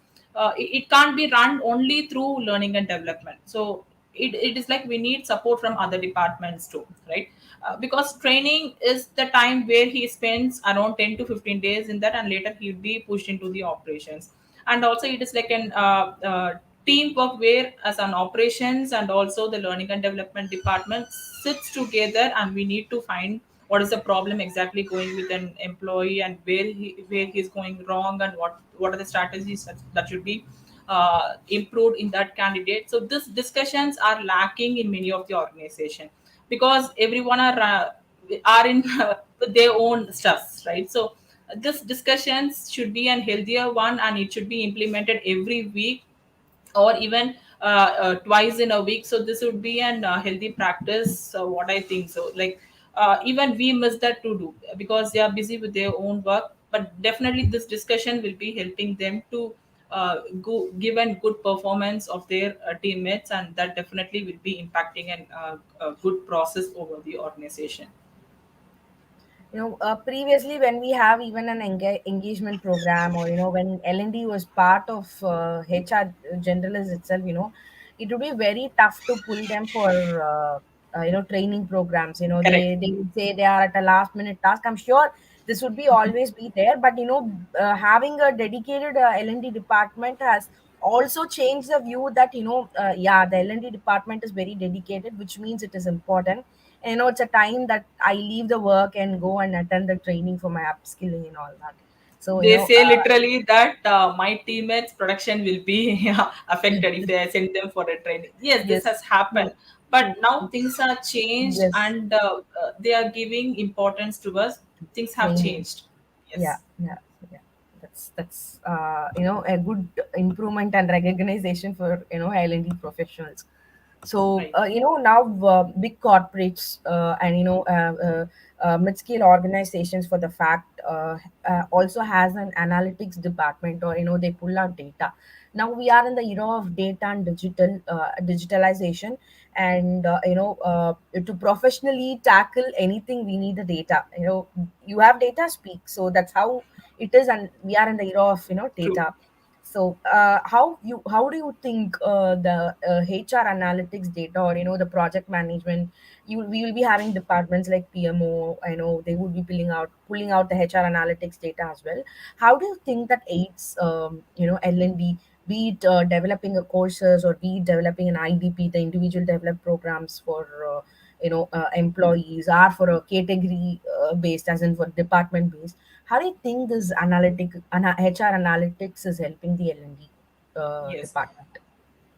[SPEAKER 2] It can't be run only through learning and development. So it is like we need support from other departments too, right? Because training is the time where he spends around 10 to 15 days in that, and later he'll be pushed into the operations. And also it is like an teamwork, where as an operations and also the learning and development department sits together, and we need to find what is the problem exactly going with an employee, and where he's going wrong, and what are the strategies that should be improved in that candidate. So these discussions are lacking in many of the organization, because everyone are in with their own stuffs, right? So this discussions should be an healthier one, and it should be implemented every week, or even twice in a week. So this would be an healthy practice. So what I think, so like even we miss that to do, because they are busy with their own work. But definitely this discussion will be helping them to give a good performance of their teammates, and that definitely will be impacting a good process over the organization.
[SPEAKER 1] Previously, when we have even an engagement program, or when L&D was part of HR generalist itself, it would be very tough to pull them for training programs.
[SPEAKER 2] Correct.
[SPEAKER 1] They would say they are at a last minute task. I'm sure this would be always be there, but having a dedicated L&D department has also changed the view that yeah, the L&D department is very dedicated, which means it is important. And it's a time that I leave the work and go and attend the training for my upskilling and all that. So
[SPEAKER 2] They say literally that my teammates production will be affected if they send them for a training. Yes, this
[SPEAKER 1] yes,
[SPEAKER 2] has happened, but now things are changed,
[SPEAKER 1] yes,
[SPEAKER 2] and they are giving importance to us. Things have
[SPEAKER 1] training.
[SPEAKER 2] changed.
[SPEAKER 1] Yeah,
[SPEAKER 2] Yes.
[SPEAKER 1] yeah, yeah. That's a good improvement and recognition for L&D professionals. So
[SPEAKER 2] Right.
[SPEAKER 1] now big corporates and mid-scale organizations, for the fact, also has an analytics department, or they pull out data. Now we are in the era of data and digitalization. And to professionally tackle anything, we need the data. You have data, speak. So that's how it is, and we are in the era of
[SPEAKER 2] True.
[SPEAKER 1] data. So, how do you think the HR analytics data, or the project management, we will be having departments like PMO. I know they would be pulling out the HR analytics data as well. How do you think that aids L&D, be it developing a courses, or be it developing an IDP, the individual developed programs for employees, or for a category based, as in for department based. How do you think this HR analytics is helping the L&D
[SPEAKER 2] Yes.
[SPEAKER 1] department?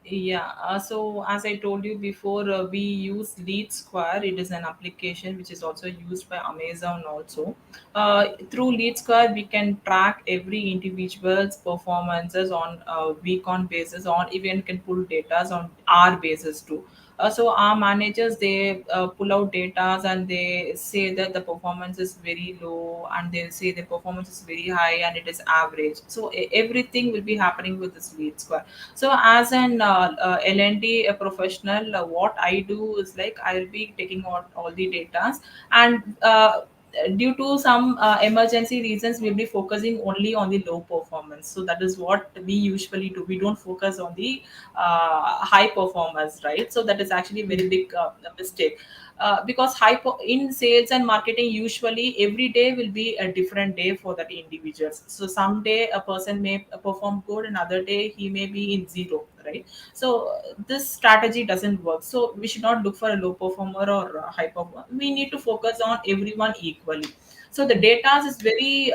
[SPEAKER 2] Yeah, so as I told you before, we use Lead Square. It is an application which is also used by Amazon also. Through Lead Square, we can track every individual's performances on a week-on basis, on even can pull data on our basis too. So our managers, they pull out data and they say that the performance is very low, and they say the performance is very high and it is average. So everything will be happening with this Lead Square. So as an L&D professional, what I do is like I'll be taking out all the data, and due to some emergency reasons, we'll be focusing only on the low performance. So that is what we usually do. We don't focus on the high performers, right? So that is actually a very big mistake. Because in sales and marketing, usually every day will be a different day for that individuals. So someday a person may perform good, another day he may be in zero, right? So this strategy doesn't work. So we should not look for a low performer or a high performer. We need to focus on everyone equally. So the data is very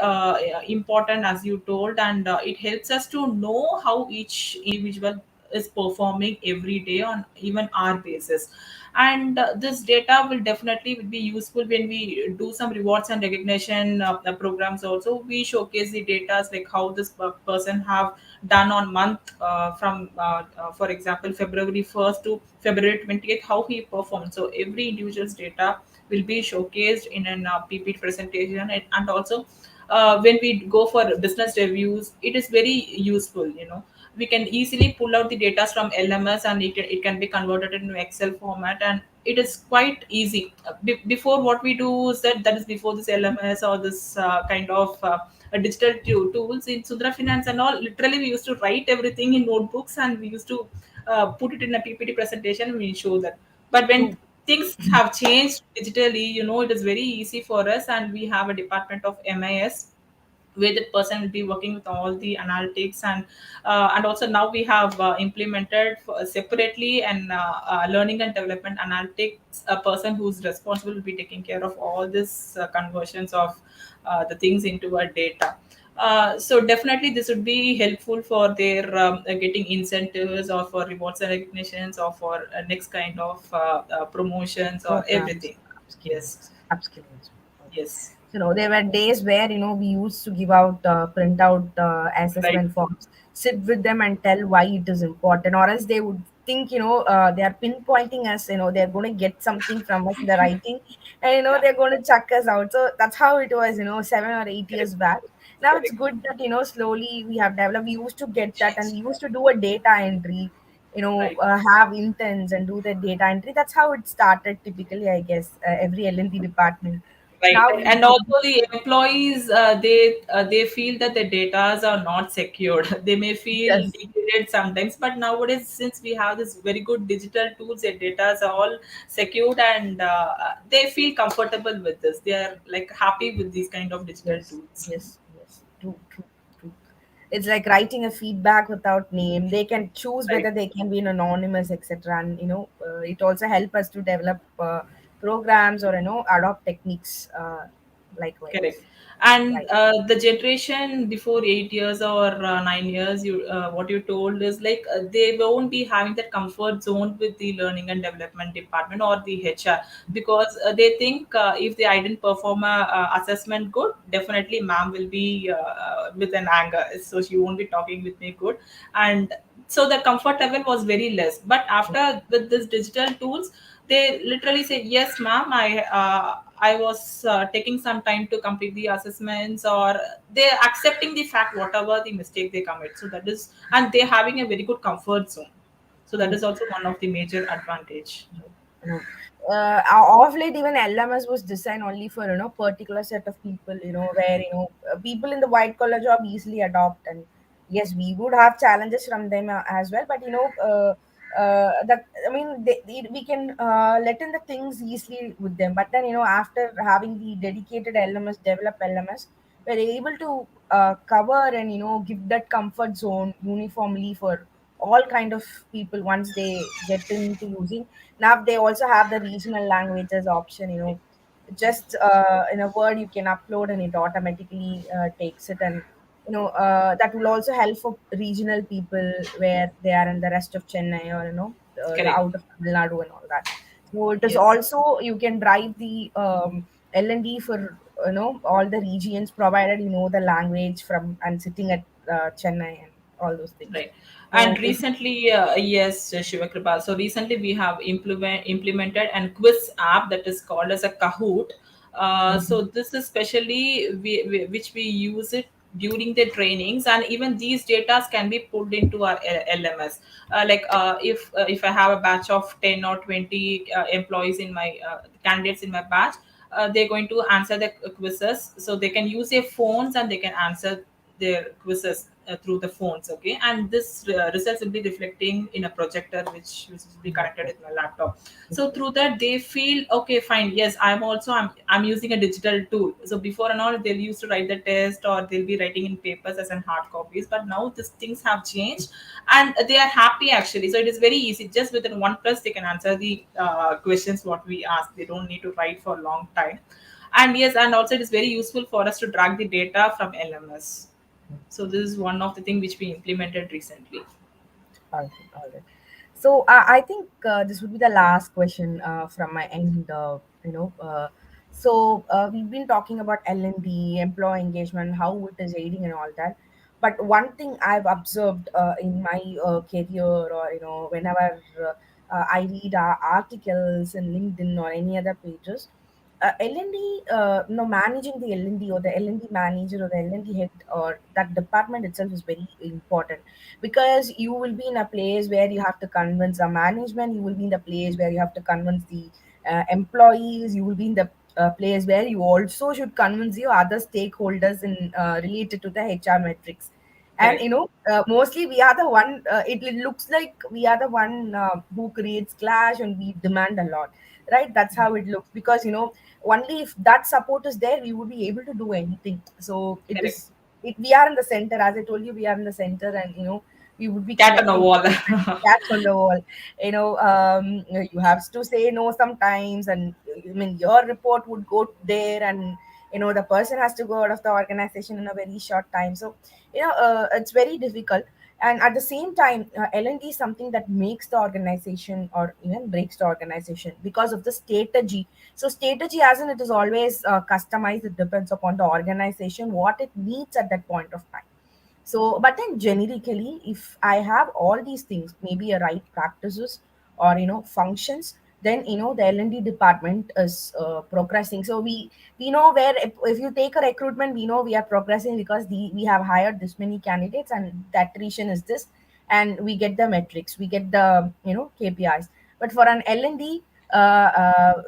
[SPEAKER 2] important, as you told, and it helps us to know how each individual is performing every day on even our basis. And this data will definitely will be useful when we do some rewards and recognition programs. Also, we showcase the data like how this person have done on month from for example February 1st to February 28th, how he performed. So every individual's data will be showcased in an PPT presentation. And also when we go for business reviews, it is very useful. We can easily pull out the data from LMS, and it can be converted into Excel format, and it is quite easy. Before, what we do is that is before this LMS or this kind of a digital tools in Sundra Finance and all. Literally, we used to write everything in notebooks, and we used to put it in a PPT presentation, and we show that. But when
[SPEAKER 1] True.
[SPEAKER 2] things have changed digitally, it is very easy for us, and we have a department of MIS where that person will be working with all the analytics. And also now we have implemented separately and learning and development analytics, a person who's responsible will be taking care of all this conversions of the things into a data. So definitely this would be helpful for their getting incentives, or for rewards and recognitions, or for next kind of promotions or
[SPEAKER 1] Programs,
[SPEAKER 2] everything. Yes.
[SPEAKER 1] upskilling as well. Okay.
[SPEAKER 2] Yes.
[SPEAKER 1] There were days where we used to give out, print out
[SPEAKER 2] Right.
[SPEAKER 1] assessment forms, sit with them and tell why it is important, or else they would think they are pinpointing us. They're going to get something from us in the writing, and
[SPEAKER 2] Yeah.
[SPEAKER 1] they're going to chuck us out. So that's how it was, 7 or 8 years
[SPEAKER 2] Correct.
[SPEAKER 1] back. Now it's
[SPEAKER 2] Correct.
[SPEAKER 1] good that slowly we have developed. We used to get that, and
[SPEAKER 2] Changed.
[SPEAKER 1] we used to do a data entry,
[SPEAKER 2] Right.
[SPEAKER 1] have interns and do the data entry. That's how it started typically, I guess, every L&D department.
[SPEAKER 2] Right.
[SPEAKER 1] Now we
[SPEAKER 2] And also the employees, they feel that the datas are not secured. They may feel
[SPEAKER 1] Yes,
[SPEAKER 2] degraded sometimes, but nowadays, since we have this very good digital tools, their datas are all secured, and they feel comfortable with this. They are like happy with these kind of digital
[SPEAKER 1] yes,
[SPEAKER 2] tools.
[SPEAKER 1] yes. True, true, true. It's like writing a feedback without name. They can choose
[SPEAKER 2] Right.
[SPEAKER 1] whether they can be an anonymous, etc. And it also help us to develop programs, or adopt techniques.
[SPEAKER 2] Correct.
[SPEAKER 1] Likewise,
[SPEAKER 2] And
[SPEAKER 1] right.
[SPEAKER 2] the generation before 8 years or 9 years, you what you told is like they won't be having that comfort zone with the learning and development department or the HR, because they think if I didn't perform a assessment good, definitely ma'am will be with an anger, so she won't be talking with me good. And so the comfort level was very less. But after with this digital tools, they literally say, yes ma'am, I was taking some time to complete the assessments, or they're accepting the fact whatever the mistake they commit. So that is, and they're having a very good comfort zone. So that
[SPEAKER 1] True.
[SPEAKER 2] is also one of the major advantage.
[SPEAKER 1] No. Of late, even LMS was designed only for particular set of people. Where people in the white collar job easily adopt, and yes, we would have challenges from them as well, but that, I mean, we can let in the things easily with them, but then after having the dedicated LMS, develop LMS, we're able to cover and give that comfort zone uniformly for all kind of people once they get into using. Now they also have the regional languages option, just in a word you can upload and it automatically takes it, and that will also help for regional people where they are in the rest of Chennai, or the
[SPEAKER 2] Correct.
[SPEAKER 1] out of Tamil Nadu and all that. So it is
[SPEAKER 2] Yes.
[SPEAKER 1] also, you can drive the L&D for all the regions, provided the language from and sitting at Chennai and all those things.
[SPEAKER 2] Right.
[SPEAKER 1] So
[SPEAKER 2] And
[SPEAKER 1] it,
[SPEAKER 2] recently, yes, Shivakripa. So recently we have implemented an quiz app that is called as a Kahoot. So
[SPEAKER 1] Mhm.
[SPEAKER 2] this is specially which we use it during the trainings, and even these data can be pulled into our LMS. If I have a batch of 10 or 20 employees in my candidates in my batch, they're going to answer the quizzes, so they can use their phones and they can answer their quizzes through the phones. Okay, and this results will be reflecting in a projector which will be connected
[SPEAKER 1] Okay.
[SPEAKER 2] with my laptop. So through that they feel okay, fine, yes, I'm using a digital tool. So before and all, they'll used to write the test or they'll be writing in papers as in hard copies, but now these things have changed and they are happy actually. So it is very easy, just within one press they can answer the questions what we ask. They don't need to write for a long time. And yes, and also it is very useful for us to drag the data from LMS. So this is one of the thing which we implemented recently.
[SPEAKER 1] All right, all right. So I think this would be the last question from my end. We've been talking about L&D, employee engagement, how it is aiding and all that. But one thing I've observed in my career, or whenever I read articles in LinkedIn or any other pages, L&D, managing the L&D, or the L&D manager or the L&D head or that department itself is very important, because you will be in a place where you have to convince the management, you will be in the place where you have to convince the employees, you will be in the place where you also should convince your other stakeholders in related to the HR metrics. And
[SPEAKER 2] Correct.
[SPEAKER 1] mostly we are the one, it looks like we are the one who creates clash and we demand a lot, right? That's how it looks, because only if that support is there we would be able to do anything. So it
[SPEAKER 2] Correct.
[SPEAKER 1] is, we are in the center, as I told you, we are in the center, and we would be
[SPEAKER 2] Cat on the
[SPEAKER 1] collecting
[SPEAKER 2] wall.
[SPEAKER 1] cats on the wall. You have to say no sometimes, and I mean your report would go there, and the person has to go out of the organization in a very short time. So it's very difficult. And at the same time, L&D is something that makes the organization or even breaks the organization because of the strategy. So strategy, as in, it is always customized, it depends upon the organization what it needs at that point of time. So, but then generically, if I have all these things, maybe a right practices or functions, then the L&D department is progressing. So we know where, if you take a recruitment, we know we are progressing because we have hired this many candidates and the attrition is this, and we get the metrics, we get the KPIs. But for an L&D,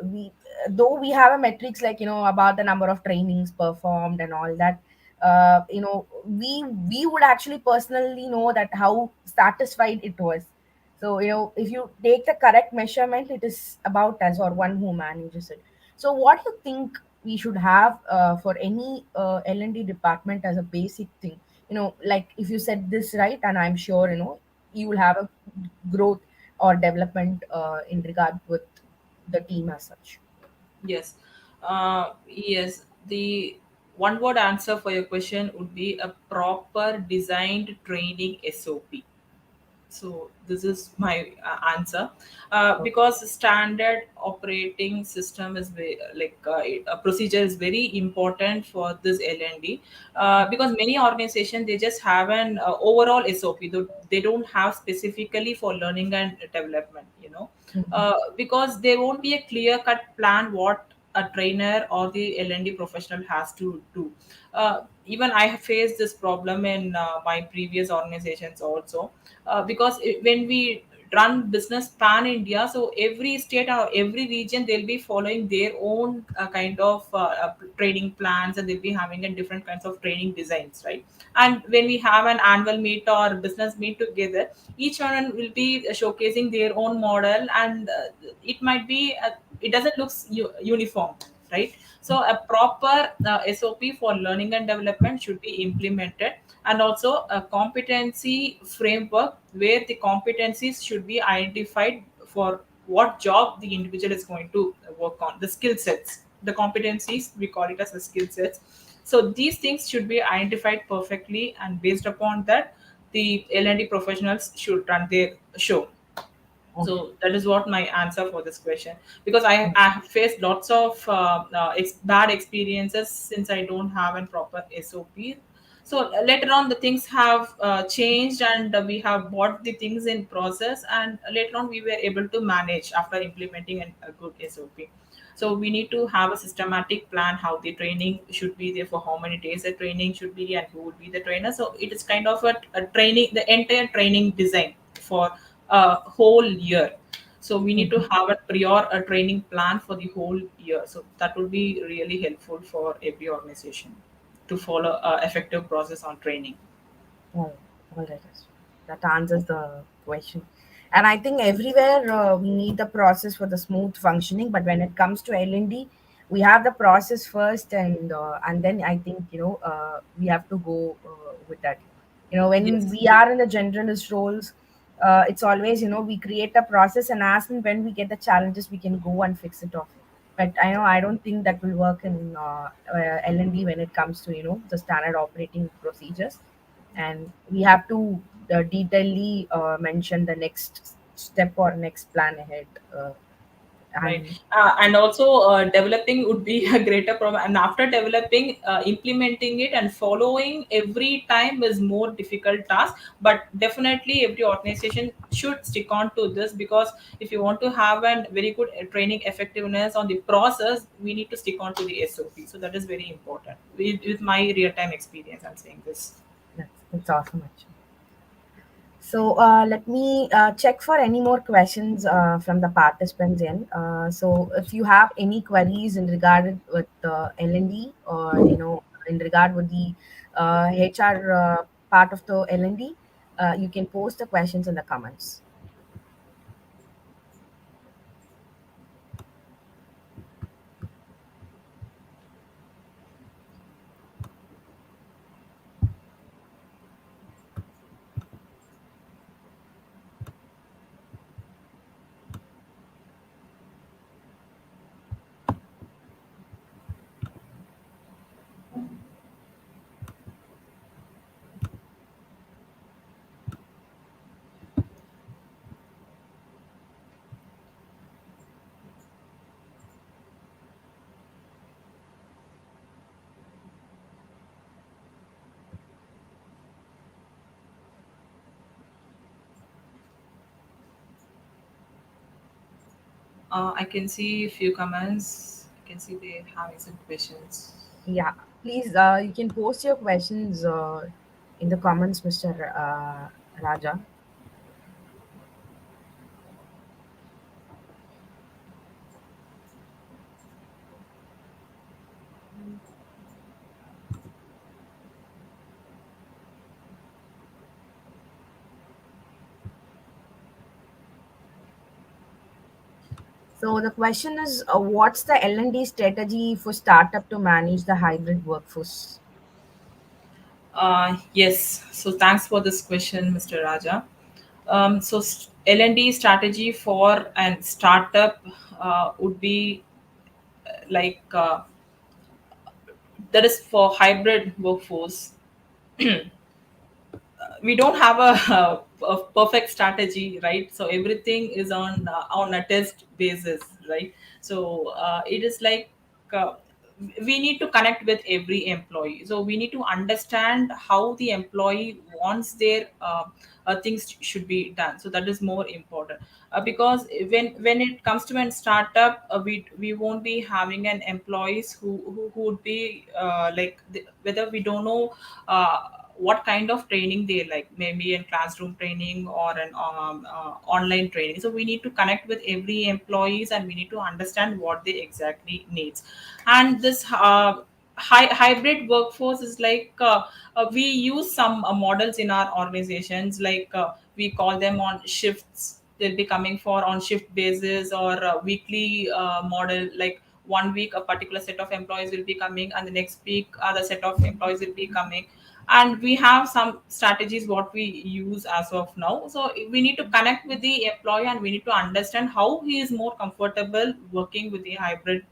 [SPEAKER 1] we, though we have a metrics like about the number of trainings performed and all that, we would actually personally know that how satisfied it was. So if you take the correct measurement, it is about us or one who manages it. So what do you think we should have for any L&D department as a basic thing? Like if you said this right, and I'm sure you will have a growth or development in regard with the team as such.
[SPEAKER 2] Yes. Yes. The one word answer for your question would be a proper designed training SOP. So this is my answer,
[SPEAKER 1] Okay.
[SPEAKER 2] because standard operating system is a procedure is very important for this L&D, because many organizations they just have an overall SOP, though they don't have specifically for learning and development,
[SPEAKER 1] Mhm.
[SPEAKER 2] because there won't be a clear cut plan what a trainer or the L&D professional has to do. Even I have faced this problem in my previous organizations also, because when we run business pan India. So every state or every region, they'll be following their own kind of training plans, and they'll be having a different kinds of training designs, right? And when we have an annual meet or business meet together, each one will be showcasing their own model, and it might be it doesn't look uniform, right? So a proper SOP for learning and development should be implemented, and also a competency framework where the competencies should be identified for what job the individual is going to work on, the skill sets, the competencies, we call it as the skill sets. So these things should be identified perfectly, and based upon that, the L&D professionals should run their show.
[SPEAKER 1] Okay.
[SPEAKER 2] So that is what my answer for this question, because I have faced lots of bad experiences since I don't have a proper SOP. So later on the things have changed, and we have bought the things in process, and later on we were able to manage after implementing a good SOP. So we need to have a systematic plan how the training should be there, for how many days the training should be, and who would be the trainer. So it is kind of a training, the entire training design for a whole year. So we need to
[SPEAKER 1] Mhm.
[SPEAKER 2] have a prior a training plan for the whole year. So that will be really helpful for every organization to follow a effective process on training.
[SPEAKER 1] Oh, all right. Yes. That answers the question. And I think everywhere we need the process for the smooth functioning. But when it comes to L&D, we have the process first, and then I think we have to go with that. When
[SPEAKER 2] Yes,
[SPEAKER 1] we are in the generalist roles, it's always we create a process, and as and when we get the challenges, we can go and fix it off. But I don't think that will work in L&D when it comes to the standard operating procedures, and we have to detailedly mention the next step or next plan ahead.
[SPEAKER 2] right.
[SPEAKER 1] And
[SPEAKER 2] And also developing would be a greater problem, and after developing, implementing it and following every time is more difficult task. But definitely every organization should stick on to this, because if you want to have a very good training effectiveness on the process, we need to stick on to the SOP. So that is very important. With my real time experience, I'm saying this.
[SPEAKER 1] that's awesome, actually. So let me check for any more questions from the participants in. So if you have any queries in regard with L&D, or in regard with the HR part of the L&D, you can post the questions in the comments.
[SPEAKER 2] I can see a few comments. I can see they having some questions.
[SPEAKER 1] Yeah, please, you can post your questions in the comments, Mr. Raja. So the question is, what's the L&D strategy for startup to manage the hybrid workforce?
[SPEAKER 2] Yes. So thanks for this question, Mr. Raja. L&D strategy for an startup would be like that is for hybrid workforce. We don't have a perfect strategy, right? So everything is on a test basis, right? So it is like uh, we need to connect with every employee, so we need to understand how the employee wants their things should be done. So that is more important, because when it comes to a startup, we won't be having an employees who would be whether we don't know what kind of training they like, maybe in classroom training or an online training. So we need to connect with every employees and we need to understand what they exactly needs. And this hybrid workforce is like, we use some models in our organizations, like we call them on shifts. They'll be coming for on shift basis or a weekly model, like one week a particular set of employees will be coming and the next week other set of employees will be coming. And we have some strategies what we use as of now. So we need to connect with the employee and we need to understand how he is more comfortable working with the hybrid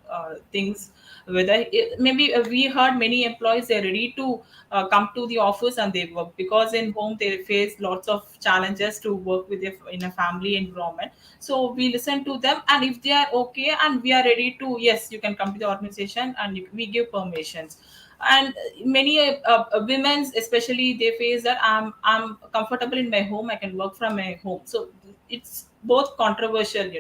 [SPEAKER 2] things. Whether maybe we heard many employees they're ready to come to the office and they work, because in home they face lots of challenges to work with in a family environment. So we listen to them, and if they are okay and we are ready to, yes, you can come to the organization, and we give permissions. And many women especially, they face that I'm comfortable in my home, I can work from my home. So it's both controversial,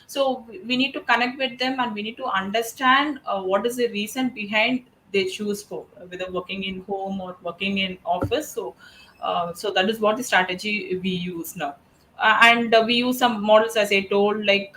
[SPEAKER 2] so we need to connect with them and we need to understand what is the reason behind they choose for whether working in home or working in office. So so that is what the strategy we use now. And we use some models, as I told, like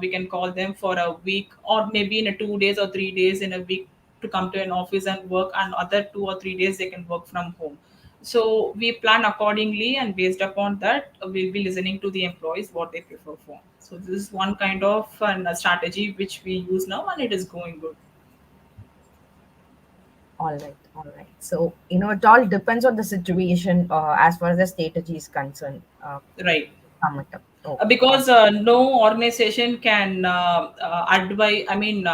[SPEAKER 2] we can call them for a week or maybe in a 2 days or 3 days in a week to come to an office and work, and other 2 or 3 days they can work from home. So we plan accordingly, and based upon that we'll be listening to the employees what they prefer for. So this is one kind of strategy which we use now, and it is going good.
[SPEAKER 1] All right, all right. So, it all depends on the situation as far as the strategy is concerned.
[SPEAKER 2] Right.
[SPEAKER 1] Sum it up. Okay, all
[SPEAKER 2] Because no organization can advise, I mean,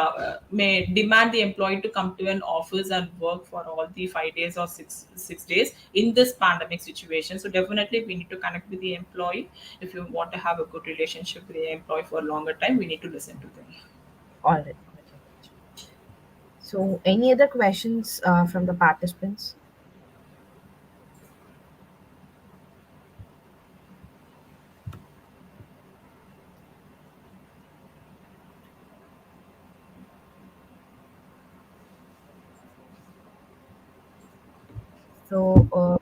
[SPEAKER 2] may demand the employee to come to an office and work for all the 5 days or six days in this pandemic situation. So definitely we need to connect with the employee. If you want to have a good relationship with the employee for a longer time, we need to listen to them.
[SPEAKER 1] all right. Okay. So, any other questions from the participants? So,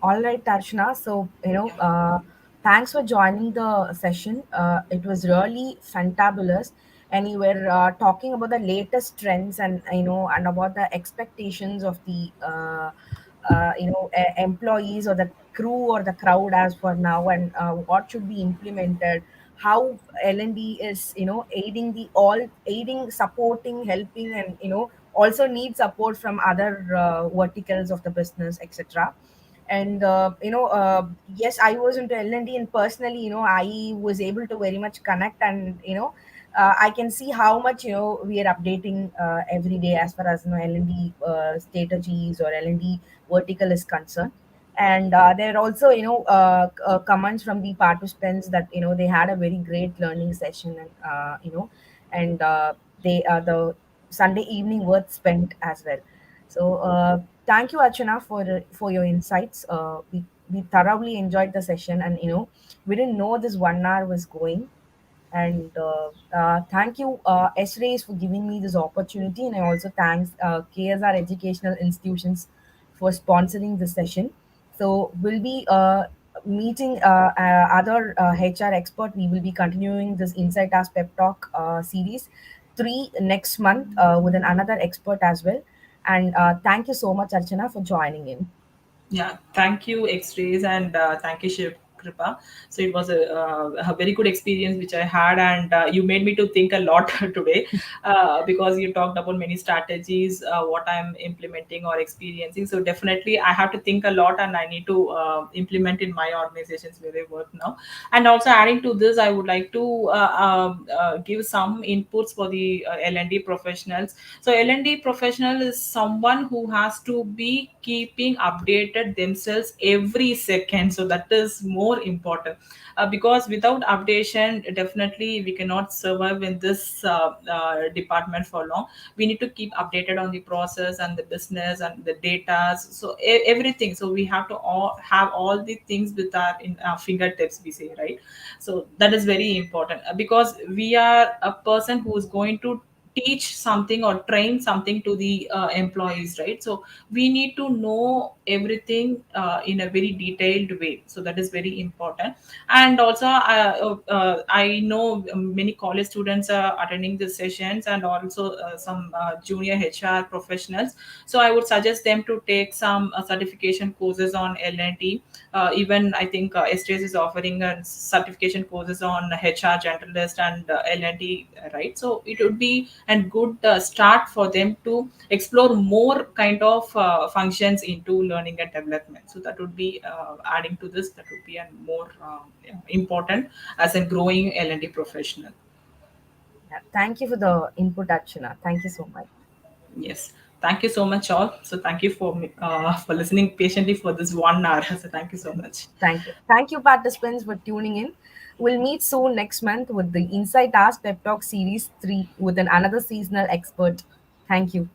[SPEAKER 1] all right, Tarshna. So,
[SPEAKER 2] Yeah.
[SPEAKER 1] thanks for joining the session. It was really fantabulous. And you were talking about the latest trends and, and about the expectations of the, employees or the crew or the crowd as for now, and what should be implemented, how L&D is, aiding, supporting, helping, and, also need support from other verticals of the business, etc. And yes, I was into L&D, and personally, I was able to very much connect, and I can see how much we are updating every day as far as L&D strategies or L&D vertical is concerned. And there are also comments from the participants that they had a very great learning session, and and they the Sunday evening worth spent as well. So thank you, Archana, for your insights. We thoroughly enjoyed the session, and we didn't know this 1 hour was going. And thank you, S-Rays, for giving me this opportunity, and I also thanks KSR Educational Institutions for sponsoring the session. So we'll be meeting other HR expert. We will be continuing this Insight Ask Pep Talk series 3 next month with another expert as well. And thank you so much, Archana, for joining in.
[SPEAKER 2] Yeah, thank you, X-rays, and thank you, Shiv Kripa. So it was a very good experience which I had, and you made me to think a lot today, because you talked about many strategies, what I'm implementing or experiencing. So definitely, I have to think a lot, and I need to implement in my organizations where I work now. And also adding to this, I would like to give some inputs for the L&D professionals. So L&D professional is someone who has to be keeping updated themselves every second. So that is more important, because without updation, definitely we cannot survive in this department for long. We need to keep updated on the process and the business and the data. So everything. So we have to all have all the things with our in our fingertips. We say, right. So that is very important, because we are a person who is going to teach something or train something to the employees, right? So we need to know everything in a very detailed way, so that is very important. And also I know many college students are attending the sessions, and also some junior HR professionals. So I would suggest them to take some certification courses on L&D. Even I think STS is offering certification courses on HR generalist and L&D, right? So it would be a good start for them to explore more kind of functions into learning and development. So that would be adding to this. That would be a more important as a growing L&D professional.
[SPEAKER 1] Yeah, thank you for the input, Archana. Thank you so much.
[SPEAKER 2] Yes. Thank you so much, all. So thank you for listening patiently for this 1 hour. So thank you so much.
[SPEAKER 1] Thank you. Thank you, participants, for tuning in. We'll meet soon next month with the Insight Ask Pep Talk Series 3 with another seasonal expert. Thank you.